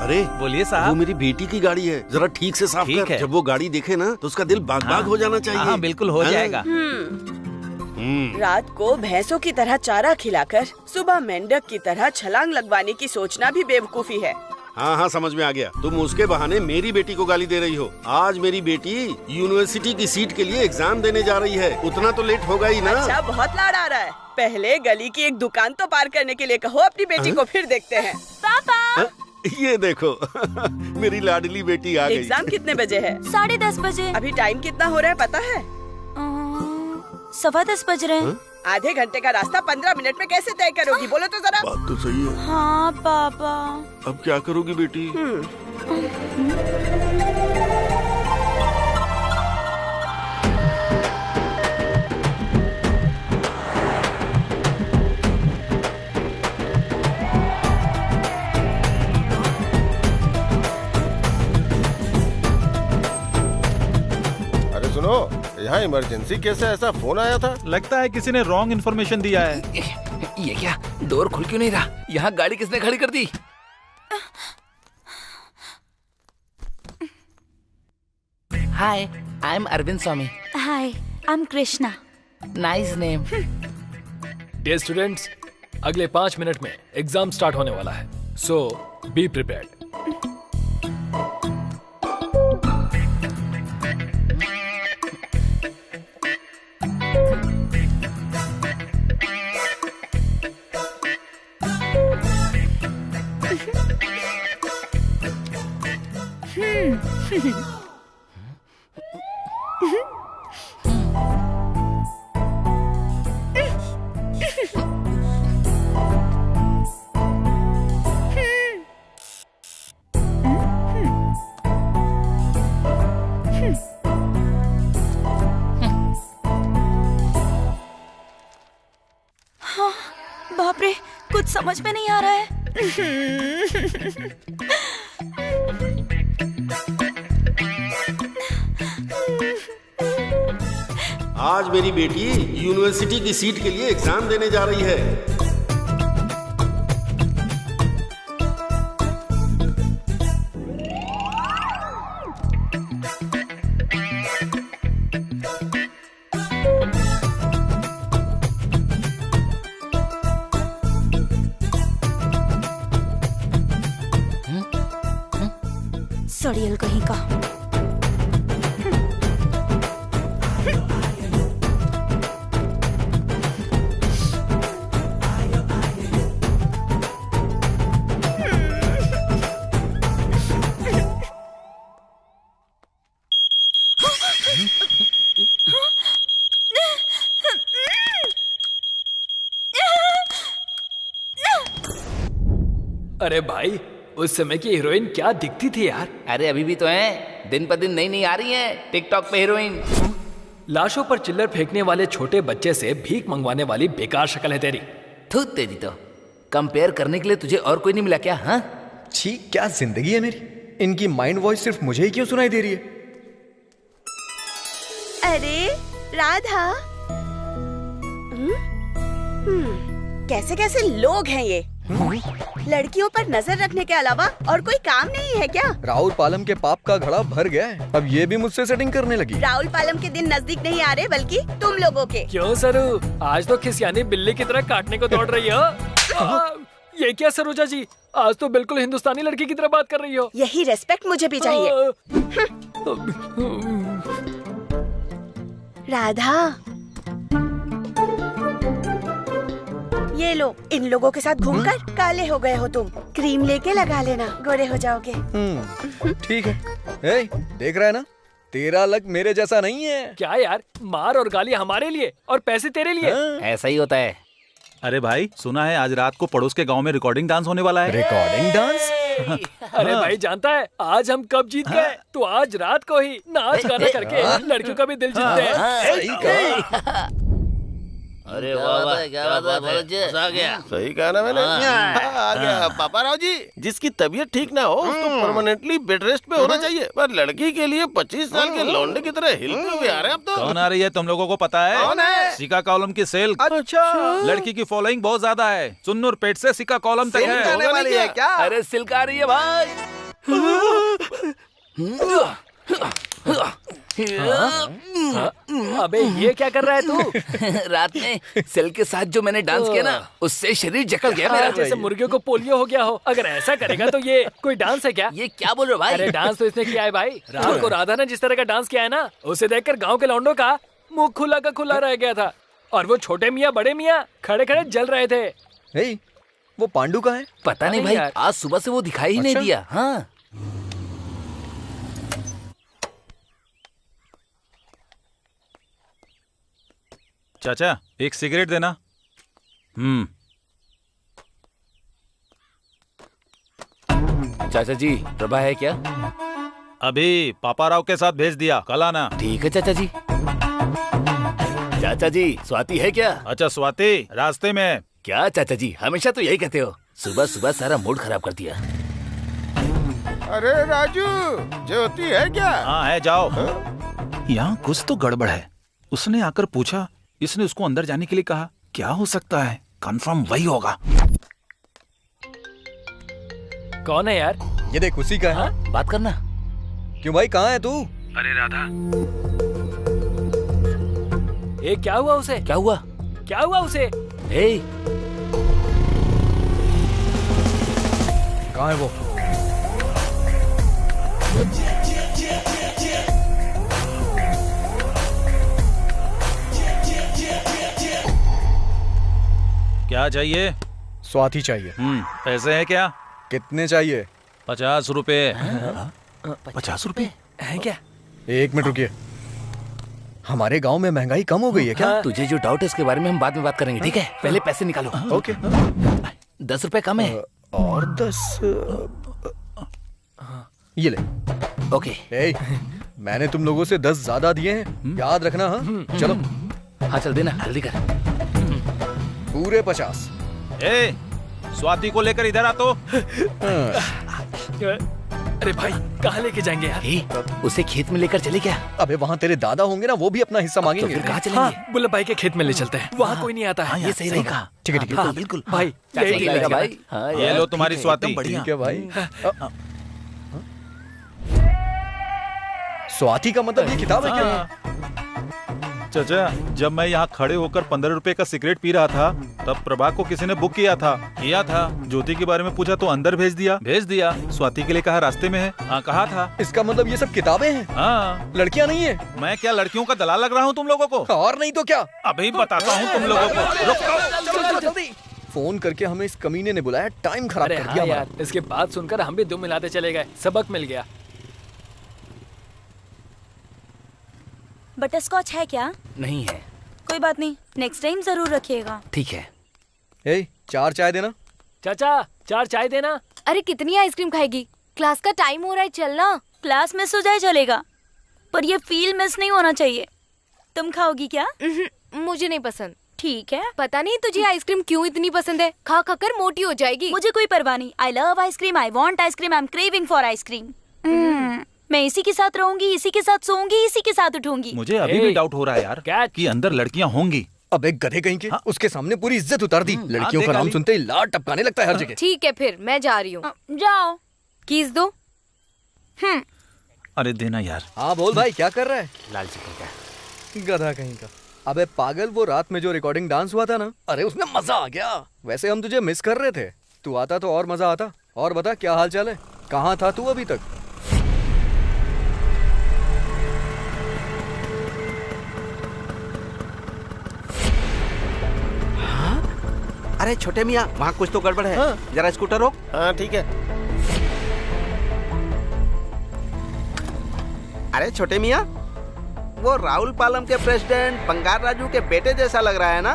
अरे बोलिए साहब। वो मेरी बेटी की गाड़ी है, जरा ठीक से साफ कर। जब वो गाड़ी देखे ना तो उसका दिल बाग बाग हो जाना चाहिए। हाँ, बिल्कुल हो जाएगा। रात को भैंसों की तरह चारा खिलाकर सुबह मेंढक की तरह छलांग लगवाने की सोचना भी बेवकूफी है। हाँ हाँ, समझ में आ गया। तुम उसके बहाने मेरी बेटी को गाली दे रही हो। आज मेरी बेटी यूनिवर्सिटी की सीट के लिए एग्जाम देने जा रही है, उतना तो लेट होगा ही ना। अच्छा, बहुत लाड़ आ रहा है। पहले गली की एक दुकान तो पार करने के लिए कहो अपनी बेटी को, फिर देखते हैं। पापा ये देखो मेरी लाडली बेटी आ गई। एग्जाम कितने बजे है? 10:30 बजे। अभी टाइम कितना हो रहा है पता है? 10:15 बज रहे हैं। आधे घंटे का रास्ता 15 मिनट में कैसे तय करोगी? बोलो तो जरा। बात तो सही है। हाँ पापा। अब क्या करोगी बेटी? सुनो, यहाँ इमरजेंसी केस है ऐसा फोन आया था। लगता है किसी ने रॉन्ग इन्फॉर्मेशन दिया है। ये क्या, डोर खुल क्यों नहीं रहा? यहाँ गाड़ी किसने खड़ी कर दी? Hi, I am Arvind Swami. Hi, I am Krishna. Nice name. Dear students, अगले 5 मिनट में एग्जाम स्टार्ट होने वाला है, सो बी प्रिपेयर्ड। बाप रे, कुछ समझ में नहीं आ रहा है। आज मेरी बेटी यूनिवर्सिटी की सीट के लिए एग्जाम देने जा रही है। सड़ियल कहीं का। अरे भाई, उस समय की हीरोइन क्या दिखती थी यार। अरे अभी भी तो है, दिन पर दिन नई नई आ रही है टिकटॉक पे हीरोइन। लाशों पर चिल्लर फेंकने वाले छोटे बच्चे से भीख मंगवाने वाली बेकार शक्ल है तेरी। थू तेरी तो। कंपेयर करने के लिए तुझे और कोई नहीं मिला क्या? हाँ छी, क्या जिंदगी है मेरी। इनकी माइंड वॉइस सिर्फ मुझे ही क्यों सुनाई दे रही है? अरे राधा, कैसे कैसे लोग हैं ये। लड़कियों पर नजर रखने के अलावा और कोई काम नहीं है क्या? राहुल पालम के पाप का घड़ा भर गया है, अब ये भी मुझसे सेटिंग करने लगी। राहुल पालम के दिन नजदीक नहीं आ रहे, बल्कि तुम लोगों के। क्यों सरू, आज तो खिसियानी बिल्ली की तरह काटने को दौड़ रही हो। ये क्या सरोजा जी, आज तो बिल्कुल हिंदुस्तानी लड़की की तरह बात कर रही हो। यही रेस्पेक्ट मुझे भी चाहिए। राधा, ये लो, इन लोगों के साथ घूमकर काले हो गए हो तुम। क्रीम लेके लगा लेना, गोरे हो जाओगे। ठीक है। ए, देख रहा है ना, तेरा लक मेरे जैसा नहीं है। क्या यार, मार और गाली हमारे लिए और पैसे तेरे लिए। ऐसा ही होता है। अरे भाई, सुना है आज रात को पड़ोस के गांव में रिकॉर्डिंग डांस होने वाला है। Recording dance? अरे भाई, जानता है आज हम कब जीत गए? तो आज रात को ही नाच गाना करके लड़कियों का भी दिल जीतते हैं। अरे वाह वाह, क्या बात है, आ गया। सही कहा ना मैंने। आ गया पापा राव जी। जिसकी तबीयत ठीक ना हो उसको परमानेंटली बेड रेस्ट पे होना चाहिए, पर लड़की के लिए 25 साल के लौंडे की तरह हिलते हुए आ रहे हैं अब तो। कौन आ रही है तुम लोगों को पता है? कौन है? सिका कॉलम की सेल। अच्छा, लड़की की फॉलोइंग बहुत ज्यादा है, चुन्नूर पेट से सिका कॉलम तक है। होने वाली है क्या? अरे सिल्क आ रही है भाई। अबे ये क्या कर रहा है तू? रात में सेल के साथ जो मैंने डांस किया ना, उससे शरीर जकड़ गया मेरा। जैसे मुर्गियों को पोलियो हो गया हो। अगर ऐसा करेगा तो ये कोई डांस है क्या? ये क्या बोल रहे हो भाई? अरे डांस तो इसने किया है भाई। रात को राधा ने जिस तरह का डांस किया है ना, उसे देखकर गांव के लौंडों का मुंह खुला का खुला रह गया था। और वो छोटे मियाँ बड़े मियाँ खड़े खड़े जल रहे थे। वो पांडू का है? पता नहीं भाई, आज सुबह से वो दिखाई ही नहीं दिया। हाँ, चाचा एक सिगरेट देना। चाचा जी, प्रभा है क्या? अभी पापा राव के साथ भेज दिया, कल आना। ठीक है चाचा जी। चाचा जी, स्वाति है क्या? अच्छा स्वाति रास्ते में। क्या चाचा जी, हमेशा तो यही कहते हो। सुबह सुबह सारा मूड खराब कर दिया। अरे राजू, ज्योति है क्या? हाँ है, जाओ। यहाँ कुछ तो गड़बड़ है। उसने आकर पूछा, इसने उसको अंदर जाने के लिए कहा। क्या हो सकता है? कंफर्म वही होगा। कौन है यार? ये देख, उसी का है। बात करना। क्यों भाई, कहाँ है तू? अरे राधा, ये क्या हुआ उसे? क्या हुआ? क्या हुआ उसे? कहाँ है वो? क्या चाहिए? स्वाति चाहिए। पैसे हैं क्या? कितने चाहिए? 50 रुपए। 50 रुपए है क्या? 1 मिनट रुकिए। हमारे गांव में महंगाई कम हो गई है क्या? तुझे जो डाउट है इसके बारे में हम बाद में बात करेंगे, ठीक है? पहले पैसे निकालो। ओके। 10 रुपए कम है। और 10 ये ले। ओके। मैंने तुम लोगों से 10 ज्यादा दिए हैं, याद रखना। हाँ चलो। हाँ चल देना, जल्दी कर। पूरे 50। स्वाति को लेकर इधर आ तो। अरे भाई, कहाँ लेके जाएंगे यार? उसे खेत में लेकर चले क्या? अबे वहाँ तेरे दादा होंगे ना, वो भी अपना हिस्सा मांगेंगे। तो फिर कहाँ चलेंगे? हाँ, बुल्लभ भाई के खेत में ले चलते हैं। वहाँ कोई नहीं आता है। ये सही रहेगा। ठीक है, ठीक है। बिल्कुल भाई, यही ठीक भाई। ये लो तुम्हारी स्वाति। ठीक है भाई। स्वाति का मतलब ये किताब है क्या? चाचा, जब मैं यहाँ खड़े होकर 15 रुपए का सिगरेट पी रहा था तब प्रभा को किसी ने बुक किया था। ज्योति के बारे में पूछा तो अंदर भेज दिया। स्वाति के लिए कहा रास्ते में है। हाँ कहा था। इसका मतलब ये सब किताबें हैं? हाँ। लड़कियाँ नहीं है? मैं क्या लड़कियों का दलाल लग रहा हूँ तुम लोगों को? और नहीं तो क्या। अभी बताता हूँ तुम लोगों को। जल्दी फोन करके हमें इस कमीने ने बुलाया, टाइम खराब कर दिया यार। इसके बात सुनकर हम भी दुम मिलाते चले गए, सबक मिल गया। बटरस्कॉच है क्या? नहीं है। कोई बात नहीं, नेक्स्ट टाइम जरूर रखिएगा। ठीक है। 4 चाय देना। चाचा 4 चाय देना। अरे कितनी आइसक्रीम खाएगी? क्लास का टाइम हो रहा है, चलना। क्लास मिस हो जाए चलेगा, पर ये फील मिस नहीं होना चाहिए। तुम खाओगी क्या? मुझे नहीं पसंद। ठीक है। पता नहीं तुझे आइसक्रीम क्यों इतनी पसंद है, खा खा कर मोटी हो जाएगी। मुझे कोई परवाह नहीं। I love ice cream, I want ice cream, I am craving for ice cream. मैं इसी के साथ रहूंगी, इसी के साथ सोऊंगी, इसी के साथ उठूंगी। मुझे अभी भी डाउट हो रहा है यार कि अंदर लड़कियां होंगी। अब एक गधे कहीं के उसके सामने पूरी इज्जत उतार दी। लड़कियों का नाम सुनते ही लार टपकाने लगता है हर जगह। ठीक है फिर मैं जा रही हूँ। जाओ। कीज दो। अरे देना यार। हाँ बोल भाई, क्या कर रहा है? लालची कहीं का गधा कहीं का। अबे पागल, वो रात में जो रिकॉर्डिंग डांस हुआ था ना, अरे उसमें मजा आ गया। वैसे हम तुझे मिस कर रहे थे, तू आता तो और मजा आता। और बता क्या हाल चाल है, कहाँ था तू अभी तक? अरे छोटे मियाँ, वहाँ कुछ तो गड़बड़ है। हाँ। जरा स्कूटर रोक। हाँ ठीक है। अरे छोटे मियाँ, वो राहुल पालम के प्रेसिडेंट बंगार राजू के बेटे जैसा लग रहा है ना?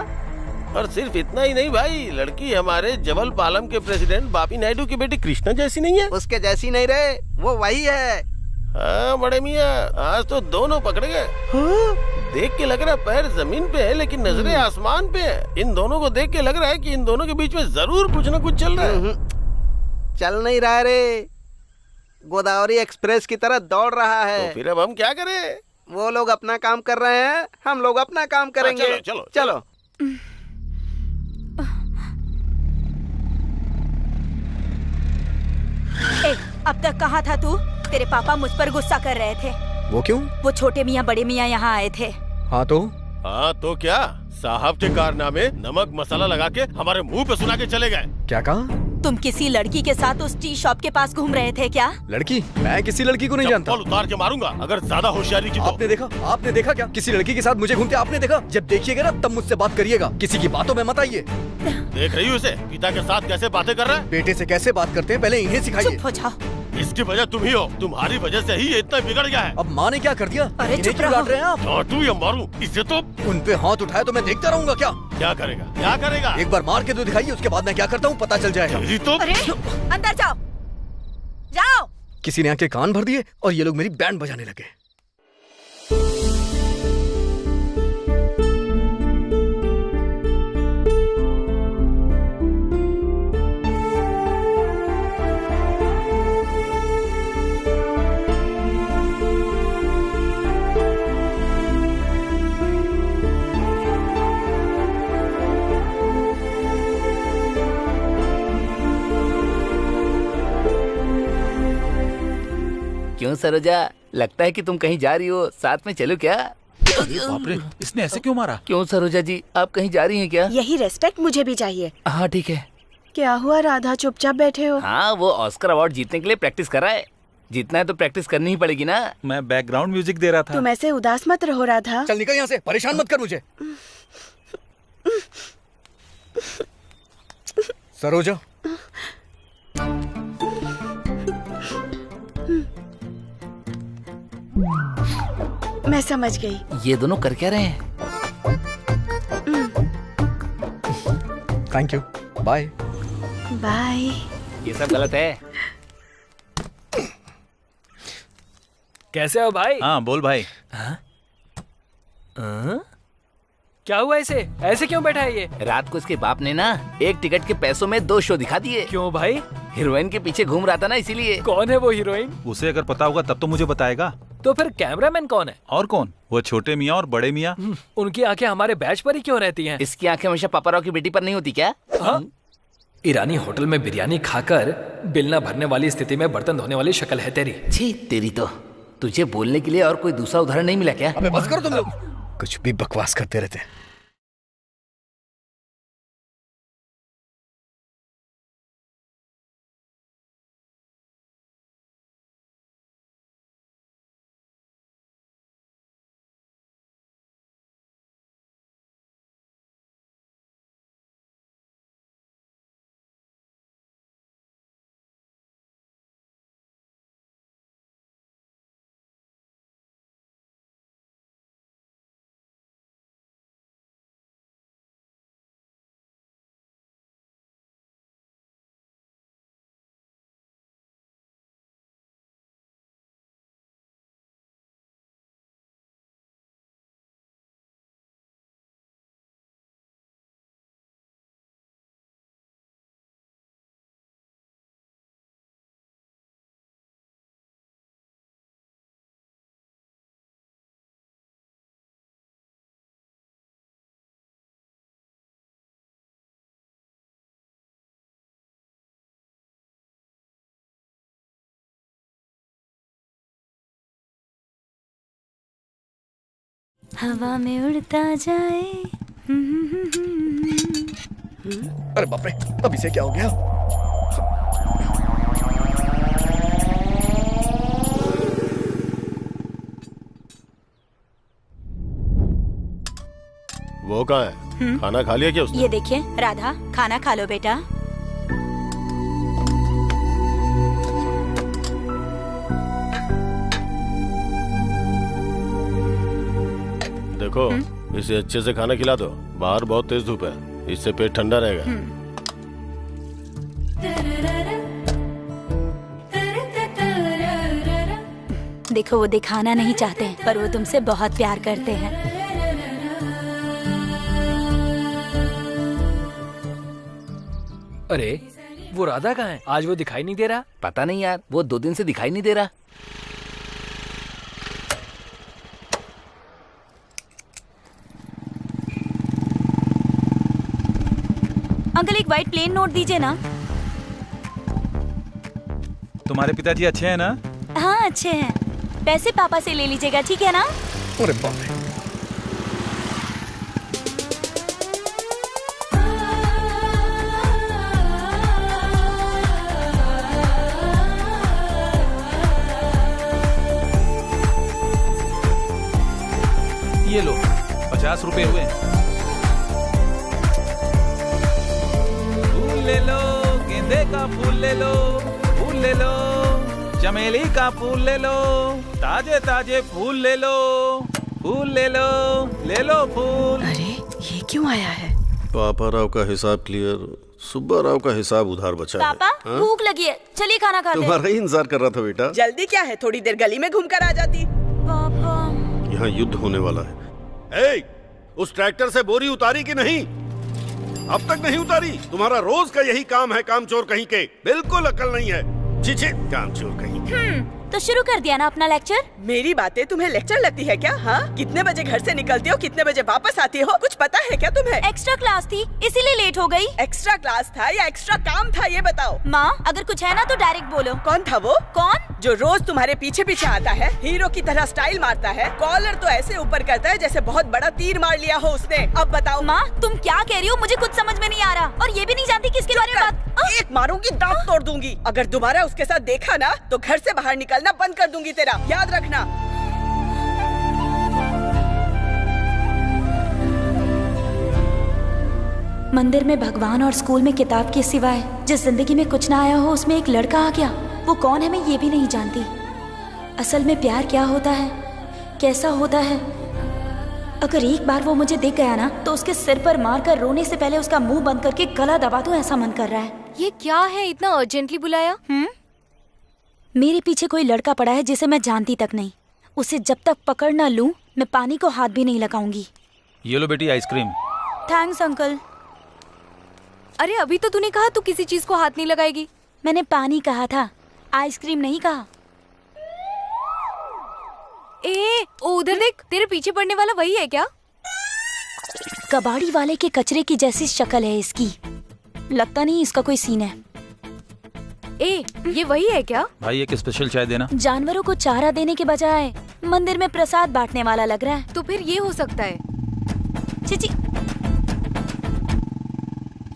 और सिर्फ इतना ही नहीं भाई, लड़की हमारे जबल पालम के प्रेसिडेंट बापी नायडू की बेटी कृष्णा जैसी नहीं है? उसके जैसी नहीं रहे, वो वही है। हाँ बड़े मियाँ, आज तो दोनों पकड़े गए। हाँ? देख के लग रहा है पैर जमीन पे है लेकिन नजरें आसमान पे है। इन दोनों को देख के लग रहा है कि इन दोनों के बीच में जरूर कुछ न कुछ चल रहा है। चल नहीं रहा रे, गोदावरी एक्सप्रेस की तरह दौड़ रहा है। तो फिर अब हम क्या करें? वो लोग अपना काम कर रहे हैं, हम लोग अपना काम करेंगे। चलो, चलो, चलो। अब तक कहाँ था तू? तेरे पापा मुझ पर गुस्सा कर रहे थे। वो क्यों? वो छोटे मियाँ बड़े मियाँ यहाँ आए थे। हाँ तो क्या साहब के कारनामे नमक मसाला लगा के हमारे मुंह पे सुना के चले गए। क्या कहा? तुम किसी लड़की के साथ उस टी शॉप के पास घूम रहे थे क्या? लड़की? मैं किसी लड़की को नहीं जानता। उतार के मारूंगा अगर ज्यादा होशियारी की तो। आपने देखा क्या किसी लड़की के साथ मुझे घूमते? आपने देखा? जब देखिएगा ना तब मुझसे बात करिएगा, किसी की बातों में मत आइए। देख रही हूँ उसे पिता के साथ कैसे बातें कर रहा है। बेटे से कैसे बात करते हैं पहले इन्हें सिखाइए। चुप हो जाओ। इसकी वजह तुम ही हो, तुम्हारी वजह से ही ये इतना बिगड़ गया है। अब माँ ने क्या कर दिया? अरे चुप रहो। रहे हैं आप? डांटू या मारूं? इससे तो उन पे हाथ उठाए तो मैं देखता रहूंगा क्या? क्या करेगा? क्या करेगा? एक बार मार के तो दिखाइए, उसके बाद मैं क्या करता हूँ पता चल जाएगा। तो अरे अंदर जाओ, जाओ। किसी ने आके कान भर दिए और ये लोग मेरी बैंड बजाने लगे। क्यों सरोजा, लगता है कि तुम कहीं जा रही हो, साथ में चलो क्या? बाप रे, इसने ऐसे क्यों मारा? क्यों सरोजा जी, आप कहीं जा रही हैं क्या? यही रेस्पेक्ट मुझे भी चाहिए। हाँ ठीक है। क्या हुआ राधा, चुपचाप बैठे हो? हाँ वो ऑस्कर अवार्ड जीतने के लिए प्रैक्टिस कर रहा है। जीतना है तो प्रैक्टिस करनी ही पड़ेगी ना। मैं बैकग्राउंड म्यूजिक दे रहा था। तुम ऐसे उदास मत रहो राधा। चल निकल यहाँ से, परेशान मत कर मुझे। सरोजा, मैं समझ गई। ये दोनों कर क्या रहे हैं? Thank you, bye bye. ये सब गलत है। कैसे हो भाई? हाँ बोल भाई। क्या हुआ इसे? ऐसे क्यों बैठा है ये? रात को इसके बाप ने ना एक टिकट के पैसों में 2 शो दिखा दिए। क्यों भाई? हीरोइन के पीछे घूम रहा था ना इसीलिए। कौन है वो हीरोइन? उसे अगर पता होगा तब तो मुझे बताएगा। तो फिर कैमरामैन कौन है? और कौन? वो छोटे मियाँ और बड़े मियाँ। उनकी आंखें हमारे बैच पर ही क्यों रहती हैं? इसकी आंखें हमेशा पापाराव की बेटी पर नहीं होती क्या? ईरानी होटल में बिरयानी खाकर बिल न भरने वाली स्थिति में बर्तन धोने वाली शक्ल है तेरी। छी तेरी तो। तुझे बोलने के लिए और कोई दूसरा उदाहरण नहीं मिला क्या? अबे बस करो तुम लोग। कुछ भी बकवास करते रहते हैं। हवा में उड़ता जाए। अरे बाप रे, अब इसे क्या हो गया? वो कहाँ है? खाना खा लिया क्या उसने? ये देखिए राधा, खाना खा लो बेटा। देखो इसे अच्छे से खाना खिला दो, बाहर बहुत तेज धूप है, इससे पेट ठंडा रहेगा। देखो वो दिखाना नहीं चाहते हैं, पर वो तुमसे बहुत प्यार करते हैं। अरे वो राधा कहाँ है? आज वो दिखाई नहीं दे रहा। पता नहीं यार, वो 2 दिन से दिखाई नहीं दे रहा। अंकल एक व्हाइट प्लेन नोट दीजिए ना। तुम्हारे पिताजी अच्छे हैं ना? हाँ अच्छे हैं, पैसे पापा से ले लीजिएगा, ठीक है ना? अरे बाप रे। ये लो 50 रुपए हुए। फूल ले लो, गेंदे का फूल ले लो, फूल ले लो, चमेली का फूल ले लो, ताजे ताजे फूल ले लो, फूल ले लो फूल। अरे ये क्यों आया है? पापा राव का हिसाब क्लियर, सुब्बा राव का हिसाब उधार बचा है। पापा भूख लगी है, चलिए खाना खाते हैं। तुम्हारा ही इंतजार कर रहा था बेटा। जल्दी क्या है, थोड़ी देर गली में घूमकर आ जाती। पापा यहाँ युद्ध होने वाला है। ए, उस ट्रैक्टर से बोरी उतारी कि नहीं? अब तक नहीं उतारी? तुम्हारा रोज का यही काम है, कामचोर कहीं के। बिल्कुल अकल नहीं है। छी, कामचोर कहीं के। तो शुरू कर दिया ना अपना लेक्चर। मेरी बातें तुम्हें लेक्चर लगती है क्या? हाँ, कितने बजे घर से निकलती हो, कितने बजे वापस आती हो, कुछ पता है क्या तुम्हें? एक्स्ट्रा क्लास थी इसीलिए लेट हो गई। एक्स्ट्रा क्लास था या एक्स्ट्रा काम था, ये बताओ। माँ अगर कुछ है ना तो डायरेक्ट बोलो। कौन था वो? कौन? जो रोज तुम्हारे पीछे पीछे आता है, हीरो की तरह स्टाइल मारता है, कॉलर तो ऐसे ऊपर करता है जैसे बहुत बड़ा तीर मार लिया हो उसने। अब बताओ। माँ तुम क्या कह रही हो, मुझे कुछ समझ में नहीं आ रहा, और ये भी नहीं जानती किसके बारे में बात। एक मारूंगी, दांत तोड़ दूंगी। अगर दोबारा उसके साथ देखा ना तो घर से बाहर निकलना बंद कर दूंगी तेरा, याद रखना। मंदिर में भगवान और स्कूल में किताब के सिवाय जिस जिंदगी में कुछ ना आया हो, उसमें एक लड़का आ गया। वो कौन है मैं ये भी नहीं जानती। असल में प्यार क्या होता है, कैसा होता है? अगर एक बार वो मुझे दिख गया ना तो उसके सिर पर मारकर रोने से पहले उसका मुंह बंद करके गला दबा दूं, ऐसा मन कर रहा है। ये क्या है, इतना अर्जेंटली बुलाया? मेरे पीछे कोई लड़का पड़ा है जिसे मैं जानती तक नहीं। उसे जब तक पकड़ ना लूं मैं पानी को हाथ भी नहीं लगाऊंगी। ये लो बेटी आइसक्रीम। Thanks uncle. अरे अभी तो तूने कहा तू किसी चीज को हाथ नहीं लगाएगी। मैंने पानी कहा था, आइसक्रीम नहीं कहा। उधर देख, तेरे पीछे पड़ने वाला वही है क्या? कबाड़ी वाले के कचरे की जैसी शक्ल है इसकी। लगता नहीं इसका कोई सीन है। ये वही है क्या? भाई एक स्पेशल चाय देना। जानवरों को चारा देने के बजाय मंदिर में प्रसाद बांटने वाला लग रहा है। तो फिर ये हो सकता है। चिची,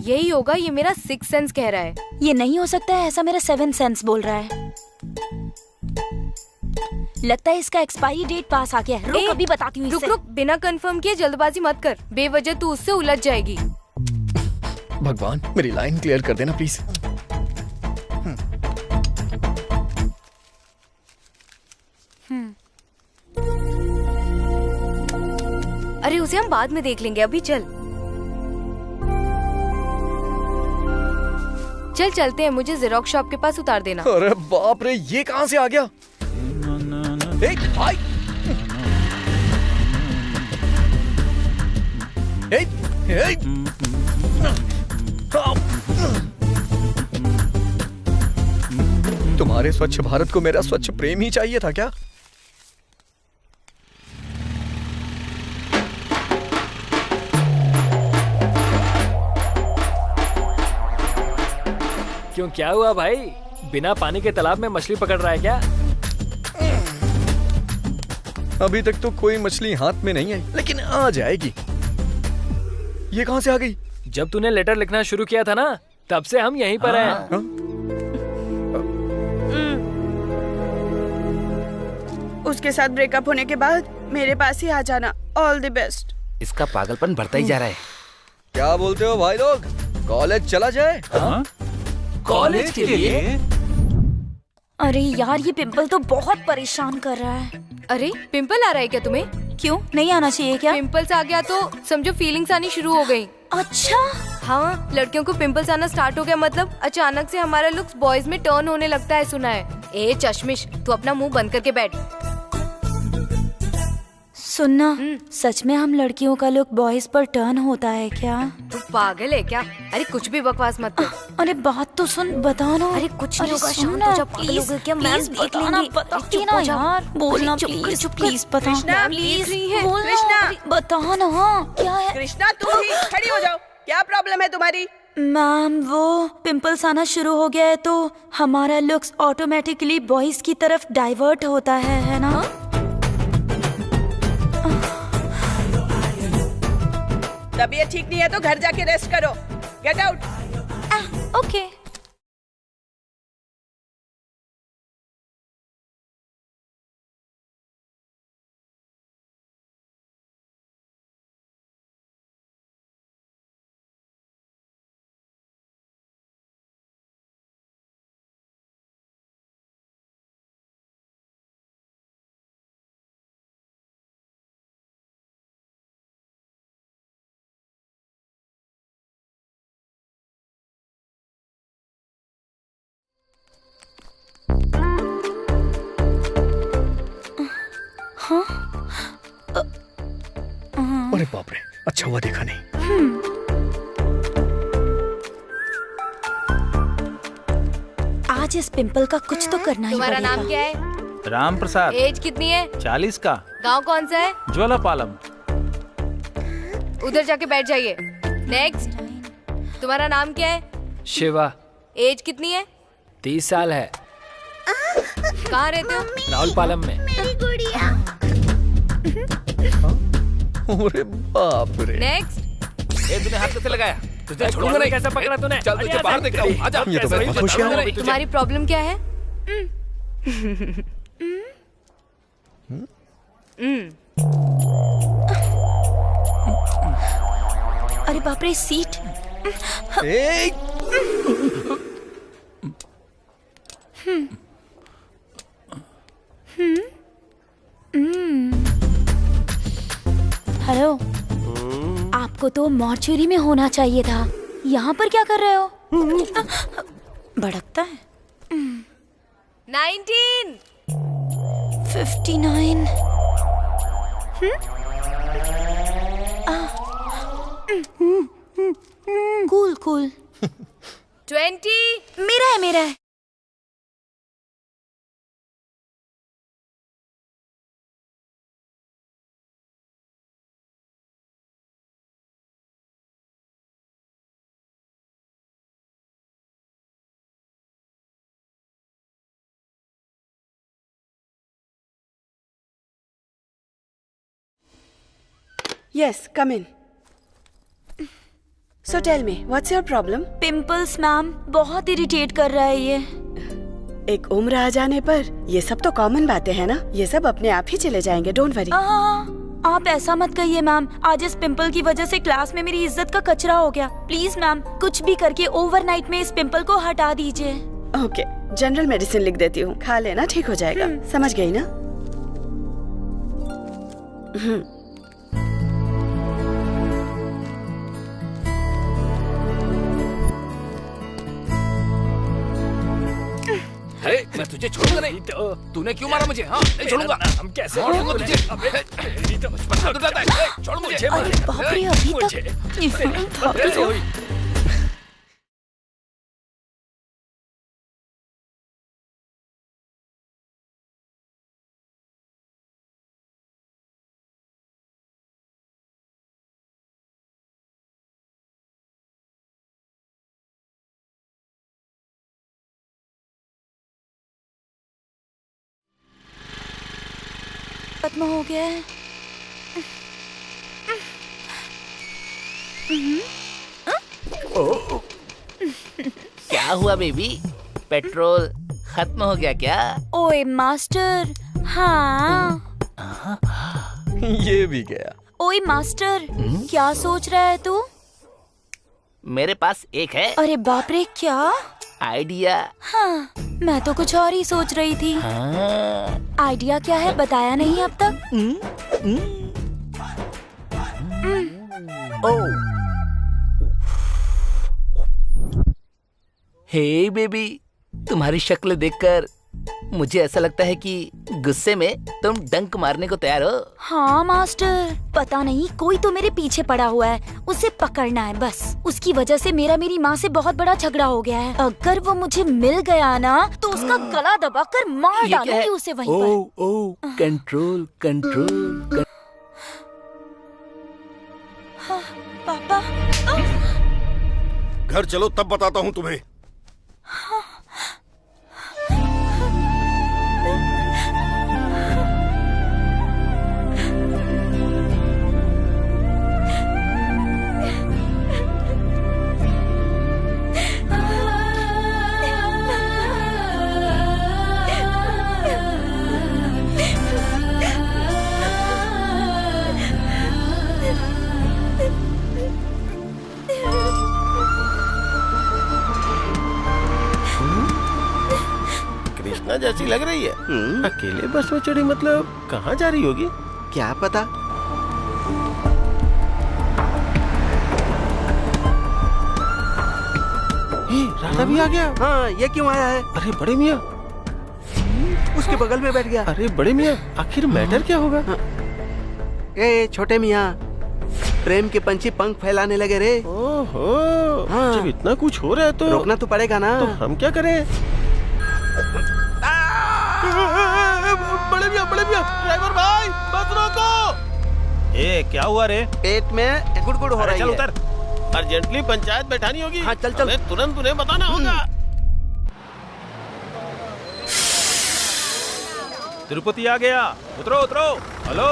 यही होगा, ये मेरा सिक्स सेंस कह रहा है। ये नहीं हो सकता है, ऐसा मेरा सेवन सेंस बोल रहा है। लगता है इसका एक्सपायरी डेट पास आ गया है। रुक, अभी बताती हूँ। रुक, बिना कंफर्म किए जल्दबाजी मत कर, बेवजह तू उससे उलझ जाएगी। भगवान, मेरी लाइन क्लियर कर देना प्लीज। अरे उसे हम बाद में देख लेंगे, अभी चल चलते हैं। मुझे जेरोक्स शॉप के पास उतार देना। अरे बाप रे, ये कहाँ से आ गया? भाई, तुम्हारे स्वच्छ भारत को मेरा स्वच्छ प्रेम ही चाहिए था क्या? क्यों, क्या हुआ भाई? बिना पानी के तालाब में मछली पकड़ रहा है क्या? अभी तक तो कोई मछली हाथ में नहीं आई, लेकिन आ जाएगी। ये कहाँ से आ गई? जब तूने लेटर लिखना शुरू किया था ना, तब से हम यहीं पर हैं। उसके साथ ब्रेकअप होने के बाद मेरे पास ही आ जाना। All the best. इसका पागलपन बढ़ता ही जा रहा है। क्या बोलते हो भाई लोग? कॉलेज चला जाए? कॉलेज के लिए? अरे यार, ये पिंपल तो बहुत परेशान कर रहा है। अरे पिंपल आ रहा है क्या तुम्हें? क्यों, नहीं आना चाहिए क्या? पिंपल्स आ गया तो समझो फीलिंग्स आनी शुरू हो गई। अच्छा, हाँ, लड़कियों को पिंपल्स आना स्टार्ट हो गया, मतलब अचानक से हमारा लुक्स बॉयज में टर्न होने लगता है, सुना है। ए चश्मिश, तू अपना मुंह बंद करके बैठ। सुनना, सच में हम लड़कियों का लुक बॉयज पर टर्न होता है क्या? तू पागल है क्या? अरे कुछ भी बकवास मत कर। अरे बात तो सुन, बता ना। अरे कुछ नहीं होगा, सुन शांत हो जा, पागल हो गए क्या? मैम देख लेंगी। बताती ना यार, बोलना प्लीज, प्लीज बता। कृष्णा, प्लीज बोलना। कृष्णा, बता ना। क्या है? कृष्णा, तुम ही खड़ी हो जाओ। क्या प्रॉब्लम है तुम्हारी? मैम, वो पिंपल्स आना शुरू हो गया है तो हमारा लुक्स ऑटोमेटिकली बॉयज की तरफ डाइवर्ट होता है ना? तबीयत ठीक नहीं है तो घर जाके रेस्ट करो। Get out. ओके। अरे बाप रे, अच्छा हुआ देखा नहीं। आज इस पिंपल का कुछ तो करना ही तुम्हारा पड़ेगा। नाम क्या है? राम प्रसाद। एज कितनी है? 40 का। गांव कौन सा है? ज्वालापालम। उधर जाके बैठ जाइए। नेक्स्ट। तुम्हारा नाम क्या है? शिवा। एज कितनी है? 30 साल है। कहाँ रहते हो? राउलपालम में। मेरी गुड़िया। अरे बाप रे। नेक्स्ट। तूने हाथ कैसे लगाया? तुझे छोड़ूंगा नहीं। कैसे पकड़ा तूने? चल तुझे बाहर देखता हूँ। आजा। ये तो बहुत होशियार है। तुम्हारी प्रॉब्लम क्या है? अरे बाप रे, सीट। हेलो, आपको तो मॉर्चुरी में होना चाहिए था। यहाँ पर क्या कर रहे हो? भड़कता है। 19। 59। Cool cool. 20। मेरा है। Yes, come in. So tell me, what's your problem? Pimples ma'am, बहुत इरिटेट कर रहा है ये। एक उम्र आ जाने पर ये सब तो कॉमन बातें हैं ना, ये सब अपने आप ही चले जाएंगे, डोंट वरी। आप ऐसा मत कहिए मैम, आज इस पिंपल की वजह से क्लास में मेरी इज्जत का कचरा हो गया। प्लीज मैम, कुछ भी करके ओवरनाइट में इस पिंपल को हटा दीजिए। ओके, जनरल मेडिसिन लिख देती हूँ, खा लेना, ठीक हो जाएगा। समझ गई ना? मैं तुझे छोड़ूंगा नहीं। तूने क्यों मारा मुझे? हाँ, नहीं छोड़ूंगा। हम कैसे छोड़ूंगा तुझे? छोड़ मुझे। बाप रे, अभी तक खत्म हो गया है। क्या हुआ बेबी? पेट्रोल खत्म हो गया क्या? ओए मास्टर, हाँ। ये भी गया। ओए मास्टर, क्या सोच रहा है तू? मेरे पास एक है। अरे बाप रे, क्या आइडिया? हाँ, मैं तो कुछ और ही सोच रही थी। आइडिया क्या है, बताया नहीं अब तक। हे बेबी, तुम्हारी शक्ल देखकर मुझे ऐसा लगता है कि गुस्से में तुम डंक मारने को तैयार हो। हाँ मास्टर, पता नहीं कोई तो मेरे पीछे पड़ा हुआ है, उसे पकड़ना है बस। उसकी वजह से मेरी माँ से बहुत बड़ा झगड़ा हो गया है। अगर वो मुझे मिल गया ना तो उसका गला दबाकर मार डालूंगी उसे वहीं पर। Control control. हाँ, पापा। घर चलो, तब बताता हूँ तुम्हें। कृष्णा जैसी लग रही है। अकेले बस में चढ़ी, मतलब कहाँ जा रही होगी? क्या पता। राधा भी आ गया। हाँ, ये क्यों आया है? अरे बड़े मियाँ, उसके बगल में बैठ गया। अरे बड़े मियाँ, आखिर मैटर क्या होगा? ए छोटे मियाँ, प्रेम के पंछी पंख फैलाने लगे रे। ओहो, हाँ। जब इतना कुछ हो रहा है तो रोकना तो पड़ेगा ना। तो हम क्या करें? बड़े मियाँ, ड्राइवर भाई, बस रोको। ए, क्या हुआ रे? पेट में गुड़गुड़ हो रही है। चल उतर। अर्जेंटली पंचायत बैठानी होगी। हाँ, चल चल। हमें तुरंत उन्हें बताना होगा। तिरुपति आ गया, उतरो उतरो। हेलो।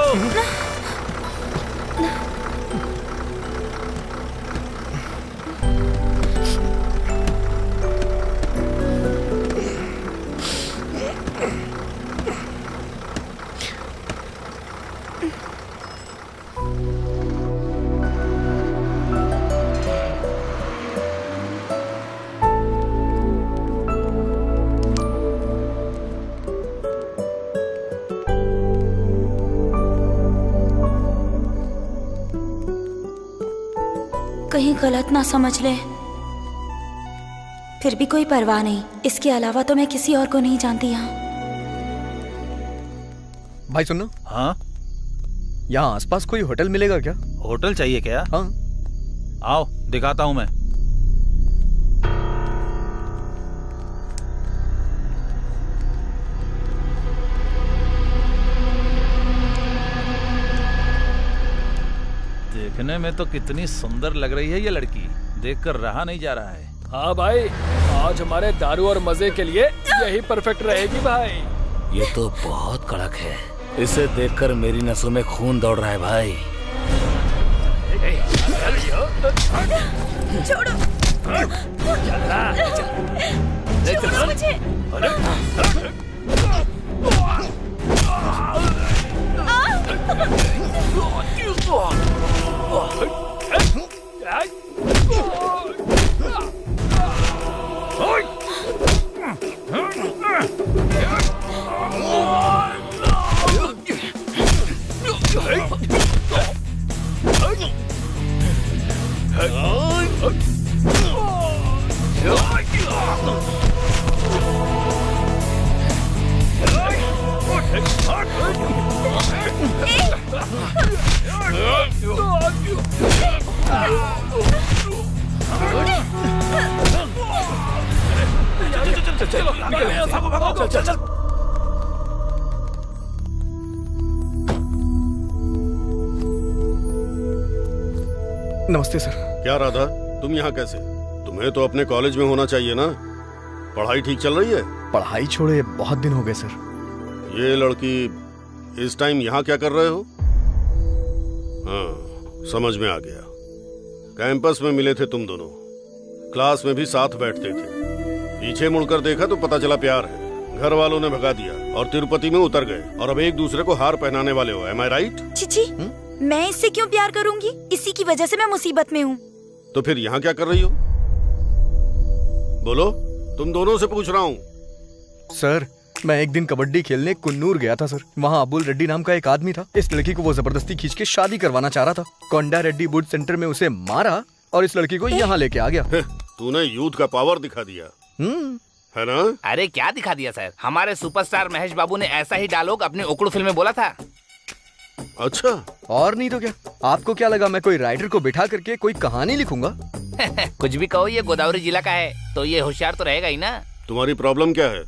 कहीं गलत ना समझ ले। फिर भी कोई परवाह नहीं, इसके अलावा तो मैं किसी और को नहीं जानती यहाँ। भाई सुनो। हाँ, यहाँ आसपास कोई होटल मिलेगा क्या? होटल चाहिए क्या? हाँ। आओ दिखाता हूँ मैं। देखने में तो कितनी सुंदर लग रही है ये लड़की, देखकर रहा नहीं जा रहा है। हाँ भाई, आज हमारे दारू और मजे के लिए यही परफेक्ट रहेगी भाई। ये तो बहुत कड़क है, इसे देखकर मेरी नसों में खून दौड़ रहा है भाई। छोड़ो छोड़ो मुझे। नमस्ते सर। क्या राधा, तुम यहाँ कैसे? तुम्हें तो अपने कॉलेज में होना चाहिए ना। पढ़ाई ठीक चल रही है? पढ़ाई छोड़े बहुत दिन हो गए सर। ये लड़की इस टाइम यहाँ क्या कर रहे हो? हाँ, समझ में आ गया। कैंपस में मिले थे तुम दोनों, क्लास में भी साथ बैठते थे। पीछे मुड़कर देखा तो पता चला प्यार है। घर वालों ने भगा दिया और तिरुपति में उतर गए और अब एक दूसरे को हार पहनाने वाले हो। एम आई राइट? चिची, मैं इससे क्यों प्यार करूंगी? इसी की वजह से मैं मुसीबत में हूँ। तो फिर यहाँ क्या कर रही हो? बोलो, तुम दोनों से पूछ रहा हूँ। सर, मैं एक दिन कबड्डी खेलने कुन्नूर गया था सर। वहाँ अबुल रेड्डी नाम का एक आदमी था। इस लड़की को वो जबरदस्ती खींच के शादी करवाना चाह रहा था। कोंडा रेड्डी बूट सेंटर में उसे मारा और इस लड़की को यहाँ लेके आ गया। तूने यूथ का पावर दिखा दिया, है ना? अरे क्या दिखा दिया सर, हमारे सुपरस्टार महेश बाबू ने ऐसा ही डायलॉग अपनी ओकड़ू फिल्म में बोला था। अच्छा, और नहीं तो क्या? आपको क्या लगा मैं कोई राइटर को बिठा करके कोई कहानी लिखूंगा? कुछ भी कहो, ये गोदावरी जिला का है तो ये होशियार तो रहेगा ही ना। तुम्हारी प्रॉब्लम क्या है?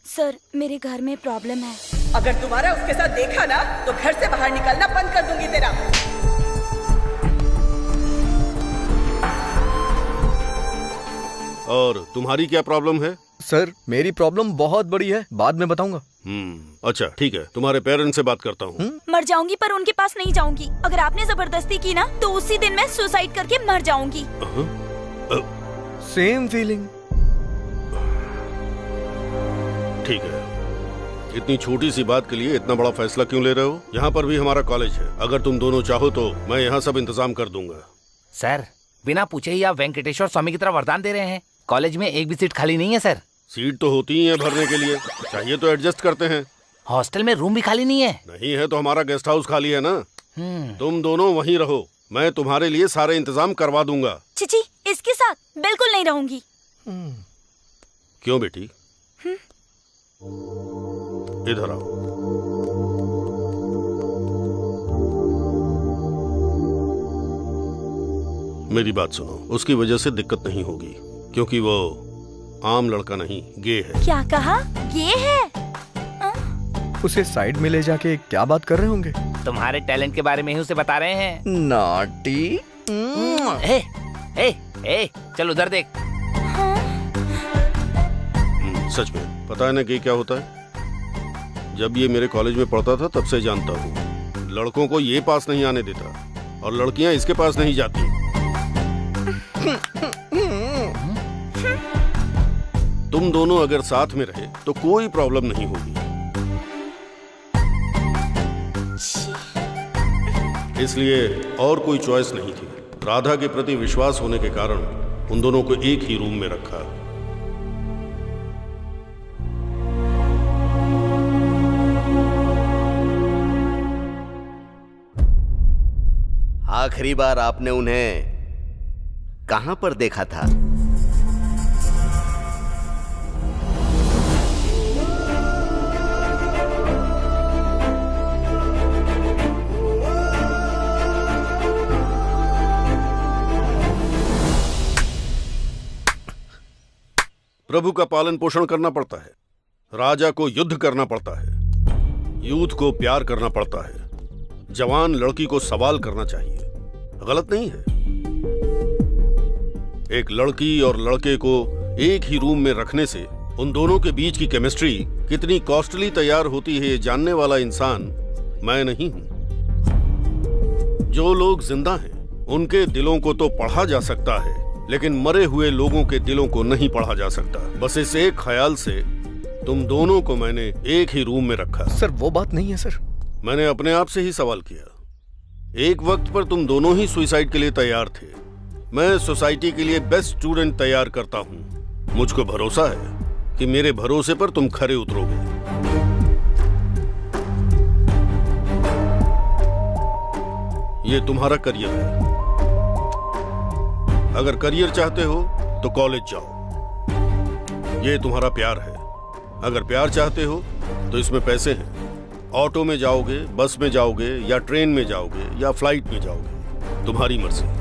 सर, मेरे घर में प्रॉब्लम है। अगर तुम्हारा उसके साथ देखा ना तो घर से बाहर निकलना बंद कर दूंगी तेरा। और तुम्हारी क्या प्रॉब्लम है? सर, मेरी प्रॉब्लम बहुत बड़ी है, बाद में बताऊंगा। अच्छा ठीक है, तुम्हारे पेरेंट्स से बात करता हूँ। मर जाऊंगी पर उनके पास नहीं जाऊंगी। अगर आपने जबरदस्ती की ना तो उसी दिन मैं सुसाइड करके मर जाऊंगी। Same feeling. ठीक है, इतनी छोटी सी बात के लिए इतना बड़ा फैसला क्यों ले रहे हो? यहाँ पर भी हमारा कॉलेज है, अगर तुम दोनों चाहो तो मैं यहाँ सब इंतजाम कर दूंगा। सर, बिना पूछे ही आप वेंकटेश्वर स्वामी की तरह वरदान दे रहे हैं। कॉलेज में एक भी सीट खाली नहीं है सर। सीट तो होती ही है भरने के लिए, चाहिए तो एडजस्ट करते हैं। हॉस्टल में रूम भी खाली नहीं है? नहीं है तो हमारा गेस्ट हाउस खाली है ना। तुम दोनों वहीं रहो, मैं तुम्हारे लिए सारे इंतजाम करवा दूंगा। चिची, इसके साथ बिल्कुल नहीं रहूंगी। क्यों बेटी? इधर आओ। मेरी बात सुनो, उसकी वजह से दिक्कत नहीं होगी क्योंकि वो आम लड़का नहीं, गे है। क्या कहा? गे है? उसे साइड में ले जाके क्या बात कर रहे होंगे? तुम्हारे टैलेंट के बारे में ही उसे बता रहे हैं। नॉटी। चल उधर देख। सच में पता है ना कि क्या होता है? जब ये मेरे कॉलेज में पढ़ता था तब से जानता हूँ, लड़कों को ये पास नहीं आने देता और लड़कियां इसके पास नहीं जाती। तुम दोनों अगर साथ में रहे तो कोई प्रॉब्लम नहीं होगी। इसलिए और कोई चॉइस नहीं थी। राधा के प्रति विश्वास होने के कारण उन दोनों को एक ही रूम में रखा। आखिरी बार आपने उन्हें कहां पर देखा था? प्रभु का पालन पोषण करना पड़ता है, राजा को युद्ध करना पड़ता है, यूथ को प्यार करना पड़ता है, जवान लड़की को सवाल करना चाहिए। गलत नहीं है। एक लड़की और लड़के को एक ही रूम में रखने से उन दोनों के बीच की केमिस्ट्री कितनी कॉस्टली तैयार होती है, ये जानने वाला इंसान मैं नहीं हूं। जो लोग जिंदा हैं उनके दिलों को तो पढ़ा जा सकता है, लेकिन मरे हुए लोगों के दिलों को नहीं पढ़ा जा सकता। बस इस एक ख्याल से तुम दोनों को मैंने एक ही रूम में रखा। सर वो बात नहीं है सर। मैंने अपने आप से ही सवाल किया। एक वक्त पर तुम दोनों ही सुसाइड के लिए तैयार थे। मैं सोसाइटी के लिए बेस्ट स्टूडेंट तैयार करता हूँ। मुझको भरोसा है कि मेरे भरोसे पर तुम खरे उतरोगे। ये तुम्हारा करियर है। अगर करियर चाहते हो तो कॉलेज जाओ। ये तुम्हारा प्यार है। अगर प्यार चाहते हो तो इसमें पैसे हैं। ऑटो में जाओगे, बस में जाओगे, या ट्रेन में जाओगे, या फ्लाइट में जाओगे, तुम्हारी मर्जी।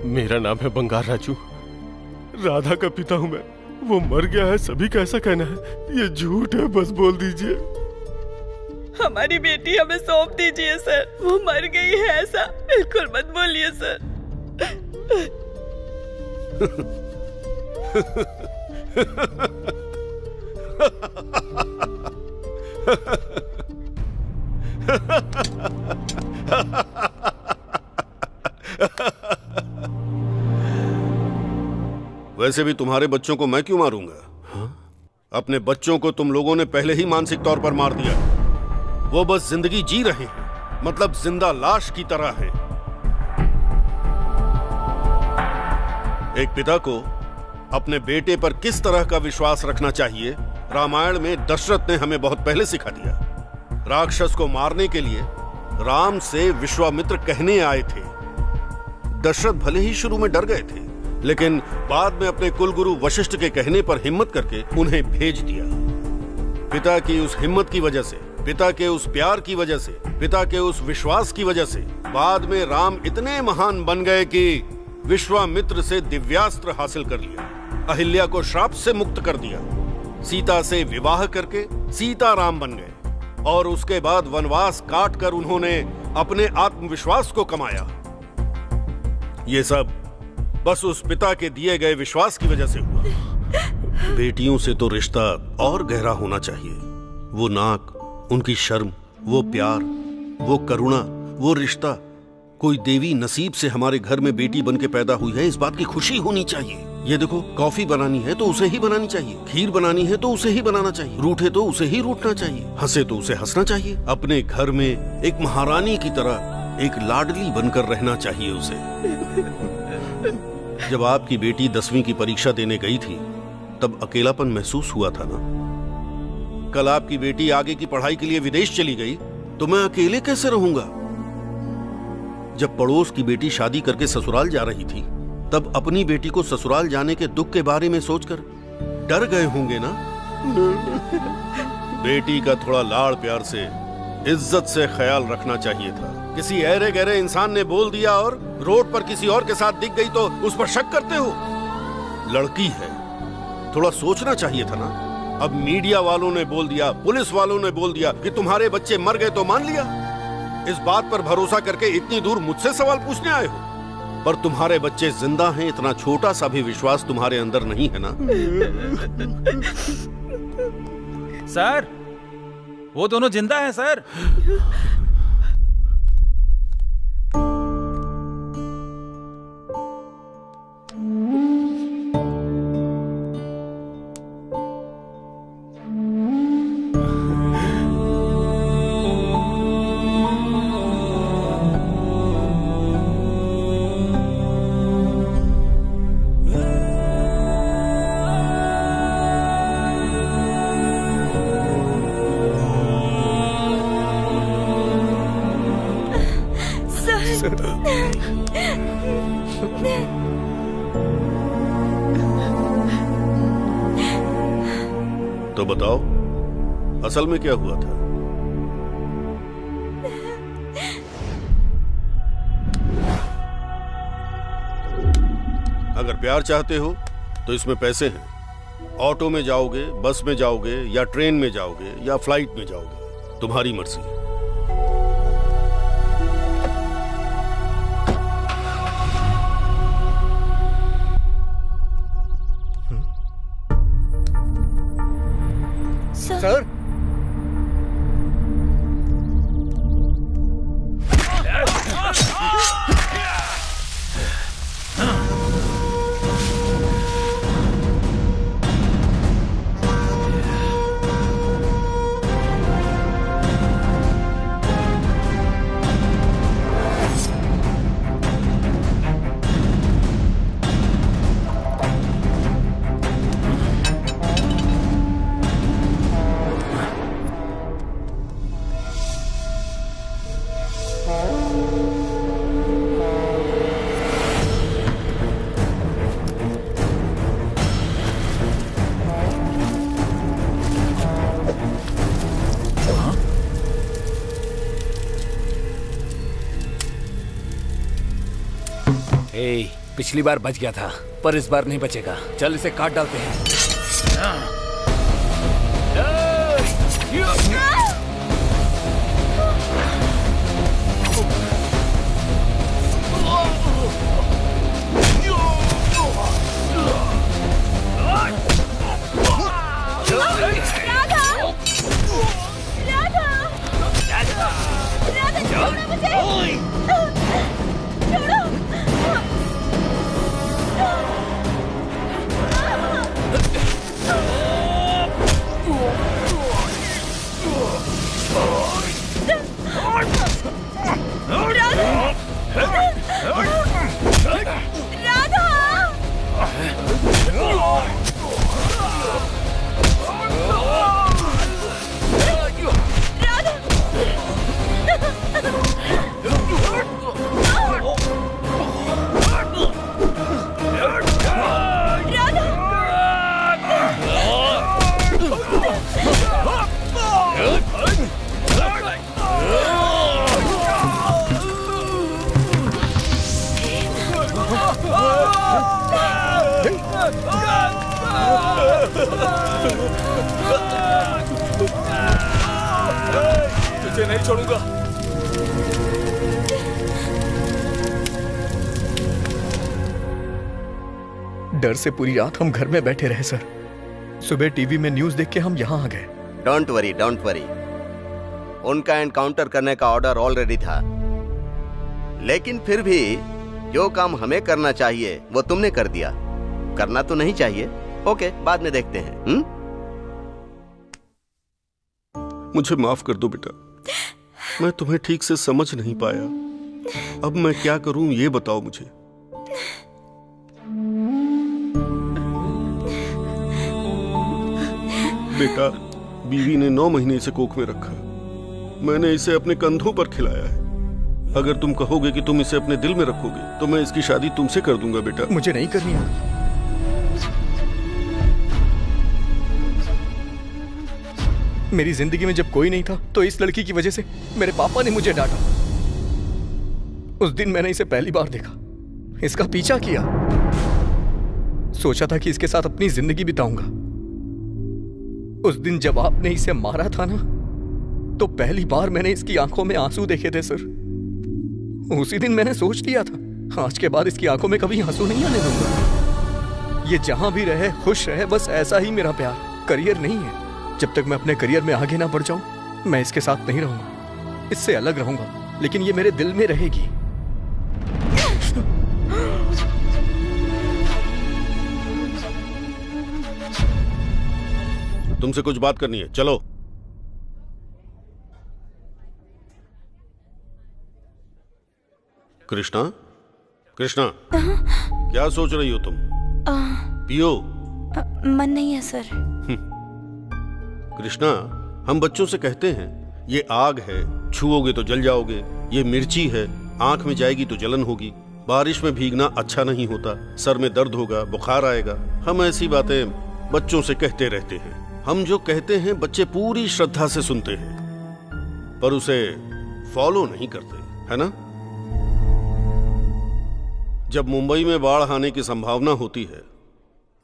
मेरा नाम है बंगार राजू। राधा का पिता हूं मैं। वो मर गया है, सभी का ऐसा कहना है। ये झूठ है, बस बोल दीजिए। हमारी बेटी हमें सौंप दीजिए सर, वो मर गई है ऐसा बिल्कुल मत बोलिए सर। वैसे भी तुम्हारे बच्चों को मैं क्यों मारूंगा? अपने बच्चों को तुम लोगों ने पहले ही मानसिक तौर पर मार दिया। वो बस जिंदगी जी रहे हैं, मतलब जिंदा लाश की तरह हैं। एक पिता को अपने बेटे पर किस तरह का विश्वास रखना चाहिए, रामायण में दशरथ ने हमें बहुत पहले सिखा दिया। राक्षस को मारने के लिए राम से विश्वामित्र कहने आए थे। दशरथ भले ही शुरू में डर गए थे, लेकिन बाद में अपने कुलगुरु वशिष्ठ के कहने पर हिम्मत करके उन्हें भेज दिया। पिता की उस हिम्मत की वजह से, पिता के उस प्यार की वजह से, पिता के उस विश्वास की वजह से बाद में राम इतने महान बन गए कि विश्वामित्र से दिव्यास्त्र हासिल कर लिया, अहिल्या को श्राप से मुक्त कर दिया, सीता से विवाह करके सीता राम बन गए, और उसके बाद वनवास काट कर उन्होंने अपने आत्मविश्वास को कमाया। ये सब बस उस पिता के दिए गए विश्वास की वजह से हुआ। बेटियों से तो रिश्ता और गहरा होना चाहिए। वो नाक, उनकी शर्म, वो प्यार, वो करुणा, वो रिश्ता। कोई देवी नसीब से हमारे घर में बेटी बन के पैदा हुई है, इस बात की खुशी होनी चाहिए। ये देखो, कॉफी बनानी है तो उसे ही बनानी चाहिए, खीर बनानी है तो उसे ही बनाना चाहिए, रूठे तो उसे ही रूठना चाहिए, हंसे तो उसे हंसना चाहिए। अपने घर में एक महारानी की तरह, एक लाडली बनकर रहना चाहिए उसे। जब आपकी बेटी 10वीं की परीक्षा देने गई थी, तब अकेलापन महसूस हुआ था ना? कल आपकी बेटी आगे की पढ़ाई के लिए विदेश चली गई तो मैं अकेले कैसे रहूंगा? जब पड़ोस की बेटी शादी करके ससुराल जा रही थी, तब अपनी बेटी को ससुराल जाने के दुख के बारे में सोचकर डर गए होंगे ना? बेटी का थोड़ा लाड़ प्यार से, इज्जत से ख्याल रखना चाहिए था। किसी ऐरे गहरे इंसान ने बोल दिया और रोड पर किसी और के साथ दिख गई तो उस पर शक करते हो? लड़की है, थोड़ा सोचना चाहिए था ना। अब मीडिया वालों ने बोल दिया, पुलिस वालों ने बोल दिया कि तुम्हारे बच्चे मर गए तो मान लिया। इस बात पर भरोसा करके इतनी दूर मुझसे सवाल पूछने आए हो, पर तुम्हारे बच्चे जिंदा हैं, इतना छोटा सा भी विश्वास तुम्हारे अंदर नहीं है ना? सर, वो दोनों जिंदा हैं सर। तो बताओ, असल में क्या हुआ था? अगर प्यार चाहते हो तो इसमें पैसे हैं, ऑटो में जाओगे, बस में जाओगे, या ट्रेन में जाओगे, या फ्लाइट में जाओगे, तुम्हारी मर्जी। सर पिछली बार बच गया था, पर इस बार नहीं बचेगा। चल इसे काट डालते हैं। तुझे नहीं छोड़ूंगा। डर से पूरी रात हम घर में बैठे रहे सर। सुबह टीवी में न्यूज़ देख के हम यहाँ आ गए। Don't worry, don't worry. उनका एनकाउंटर करने का ऑर्डर ऑलरेडी था, लेकिन फिर भी जो काम हमें करना चाहिए वो तुमने कर दिया। करना तो नहीं चाहिए। ओके, बाद में देखते हैं। मुझे माफ कर दो बेटा, मैं तुम्हें ठीक से समझ नहीं पाया। अब मैं क्या करूं ये बताओ मुझे। बेटा, बीवी ने 9 महीने इसे कोख में रखा। मैंने इसे अपने कंधों पर खिलाया है। अगर तुम कहोगे कि तुम इसे अपने दिल में रखोगे तो मैं इसकी शादी तुमसे कर दूंगा बेटा। मुझे नहीं करनी है। मेरी जिंदगी में जब कोई नहीं था तो इस लड़की की वजह से मेरे पापा ने मुझे डांटा। उस दिन मैंने इसे पहली बार देखा, इसका पीछा किया, सोचा था कि इसके साथ अपनी जिंदगी बिताऊंगा। उस दिन जब आपने इसे मारा था ना, तो पहली बार मैंने इसकी आंखों में आंसू देखे थे सर। उसी दिन मैंने सोच लिया था आज के बाद इसकी आंखों में कभी आंसू नहीं आने दूंगा। ये जहां भी रहे खुश रहे, बस ऐसा ही मेरा प्यार। करियर नहीं है। जब तक मैं अपने करियर में आगे ना बढ़ जाऊं मैं इसके साथ नहीं रहूंगा, इससे अलग रहूंगा, लेकिन ये मेरे दिल में रहेगी। तुमसे कुछ बात करनी है, चलो। कृष्णा, कृष्णा, क्या सोच रही हो तुम? पियो। मन नहीं है सर। कृष्णा, हम बच्चों से कहते हैं ये आग है, छुओगे तो जल जाओगे। ये मिर्ची है, आंख में जाएगी तो जलन होगी। बारिश में भीगना अच्छा नहीं होता, सर में दर्द होगा, बुखार आएगा। हम ऐसी बातें बच्चों से कहते रहते हैं। हम जो कहते हैं बच्चे पूरी श्रद्धा से सुनते हैं, पर उसे फॉलो नहीं करते, है ना? जब मुंबई में बाढ़ आने की संभावना होती है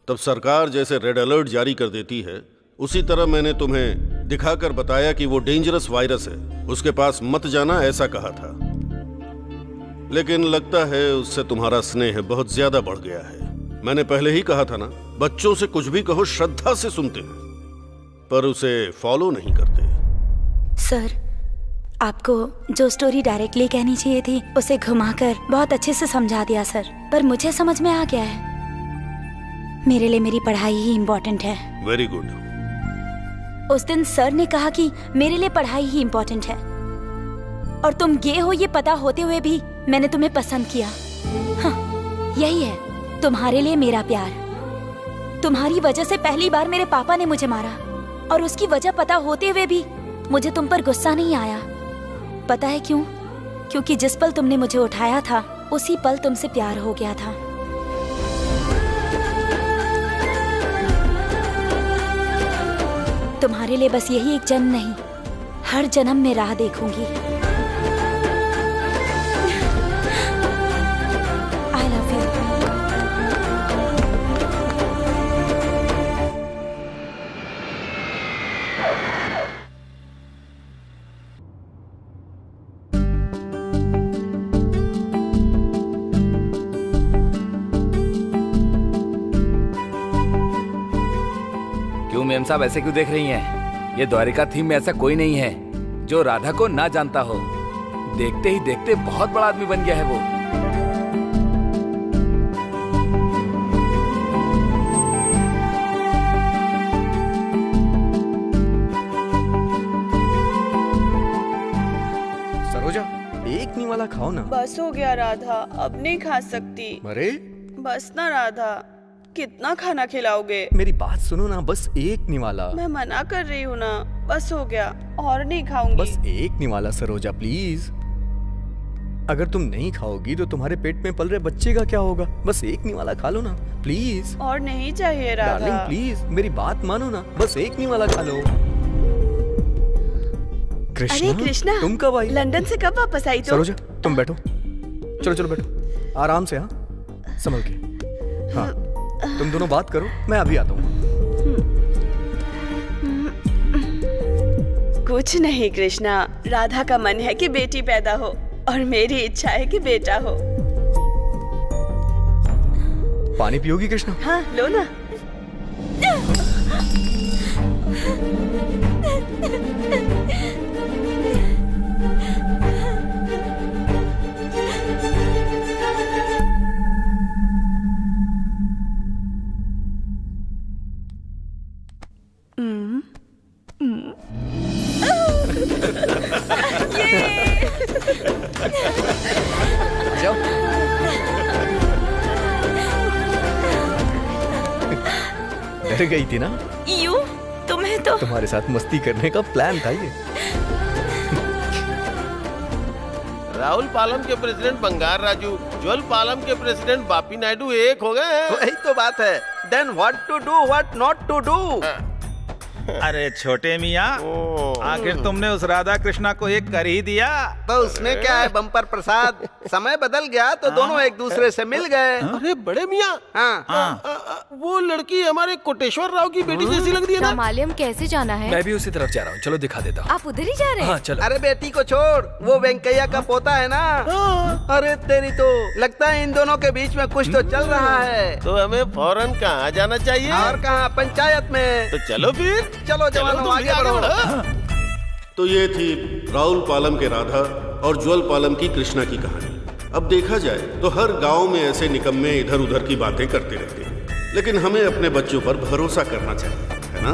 तब सरकार जैसे रेड अलर्ट जारी कर देती है, उसी तरह मैंने तुम्हें दिखाकर बताया कि वो डेंजरस वायरस है, उसके पास मत जाना, ऐसा कहा था। लेकिन लगता है उससे तुम्हारा स्नेह बहुत ज्यादा बढ़ गया है। मैंने पहले ही कहा था ना, बच्चों से कुछ भी कहो श्रद्धा से सुनते हैं, पर उसे फॉलो नहीं करते। सर, आपको जो स्टोरी डायरेक्टली कहनी चाहिए थी उसे घुमाकर बहुत अच्छे से समझा दिया सर, पर मुझे समझ में आ गया है। मेरे लिए मेरी पढ़ाई ही इम्पोर्टेंट है। Very good. उस दिन सर ने कहा कि मेरे लिए पढ़ाई ही इम्पोर्टेंट है, और तुम गे हो ये पता होते हुए भी मैंने तुम्हें पसंद किया। हाँ, यही है तुम्हारे लिए मेरा प्यार। तुम्हारी वजह से पहली बार मेरे पापा ने मुझे मारा, और उसकी वजह पता होते हुए भी मुझे तुम पर गुस्सा नहीं आया। पता है क्यों? क्योंकि जिस पल तुमने मुझे उठाया था उसी पल तुमसे प्यार हो गया था। तुम्हारे लिए बस यही एक जन्म नहीं, हर जन्म में राह देखूंगी। I love you. क्यों मेम साहब ऐसे क्यों देख रही हैं? ये द्वारिका थीम में ऐसा कोई नहीं है जो राधा को ना जानता हो। देखते ही देखते बहुत बड़ा आदमी बन गया है वो। सरोजा, एक निवाला खाओ ना। बस हो गया राधा, अब नहीं खा सकती। अरे बस ना राधा, कितना खाना खिलाओगे? मेरी बात सुनो ना, बस एक निवाला। मैं मना कर रही हूँ ना, बस हो गया, और नहीं खाऊंगी। बस एक निवाला सरोजा प्लीज। अगर तुम नहीं खाओगी तो तुम्हारे पेट में पल रहे बच्चे का क्या होगा? बस एक निवाला खा लो ना प्लीज। और नहीं चाहिए राधा। डार्लिंग प्लीज मेरी बात मानो ना, बस एक निवाला खा लो। कृष्णा, अरे कृष्णा, तुम कब आई? लंदन से कब वापस आई? तो सरोजा तुम बैठो, चलो चलो बैठो आराम से। हाँ संभल के। हाँ तुम दोनों बात करो, मैं अभी आता हूँ। कुछ नहीं कृष्णा, राधा का मन है कि बेटी पैदा हो और मेरी इच्छा है कि बेटा हो। पानी पियोगी कृष्णा? हाँ लो ना। डर गई थी ना? यूं? तुम्हें तो तुम्हारे साथ मस्ती करने का प्लान था ये। राहुल पालम के प्रेसिडेंट बंगार राजू, ज्वल पालम के प्रेसिडेंट बापी नायडू एक हो गए हैं। वही तो बात है। Then what to do, what not to do. अरे छोटे मियाँ, आखिर तुमने उस राधा कृष्णा को एक कर ही दिया। तो उसमें क्या है बम्पर प्रसाद, समय बदल गया तो दोनों एक दूसरे से मिल गए। अरे बड़े मियाँ, वो लड़की हमारे कोटेश्वर राव की बेटी जैसी लग रही है ना? रामालयम कैसे जाना है? मैं भी उसी तरफ जा रहा हूँ, चलो दिखा देता हूँ। आप उधर ही जा रहे हैं? हाँ चलो। अरे बेटी को छोड़, वो वेंकैया का पोता है ना। अरे तेरी तो लगता है इन दोनों के बीच में कुछ तो चल रहा है। तो हमें फौरन कहाँ जाना चाहिए? और कहाँ, पंचायत में। तो चलो फिर। चलो जवानों आगे बढ़ो। तो ये थी राहुल पालम के राधा और ज्वल पालम की कृष्णा की कहानी। अब देखा जाए तो हर गांव में ऐसे निकम्मे इधर उधर की बातें करते रहते हैं, लेकिन हमें अपने बच्चों पर भरोसा करना चाहिए, है ना?